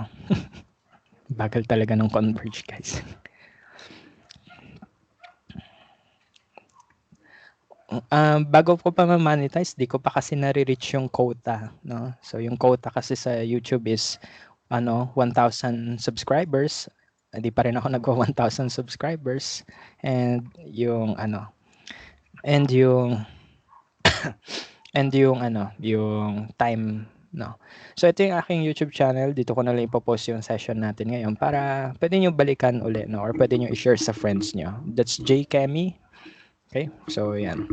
Bagal talaga ng Converge, guys. Bago ko pa ma-monetize, di ko pa kasi nare-reach yung quota, no? So yung quota kasi sa YouTube is 1,000 subscribers. Hindi pa rin ako nagwa 1,000 subscribers and yung yung time, no. So ito yung aking YouTube channel, dito ko na lang ipo-post yung session natin ngayon para pwede niyo balikan uli, no, or pwede niyo i-share sa friends niyo. That's J. Kemi. Okay? So yan.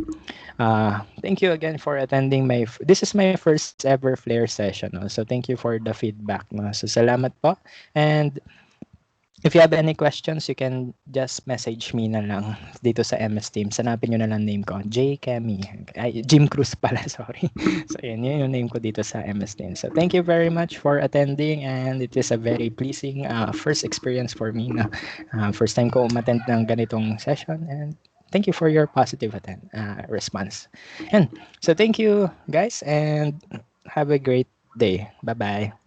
Thank you again for attending this is my first ever Flair session, no? So thank you for the feedback, no? So salamat po. And if you have any questions, you can just message me na lang dito sa MS Teams. Hanapin nyo na lang name ko. J. Kemi. Jim Cruz pala, sorry. So, yun yung name ko dito sa MS Teams. So, thank you very much for attending and it is a very pleasing first experience for me na first time ko umattend ng ganitong session and thank you for your positive response. And so, thank you guys and have a great day. Bye-bye.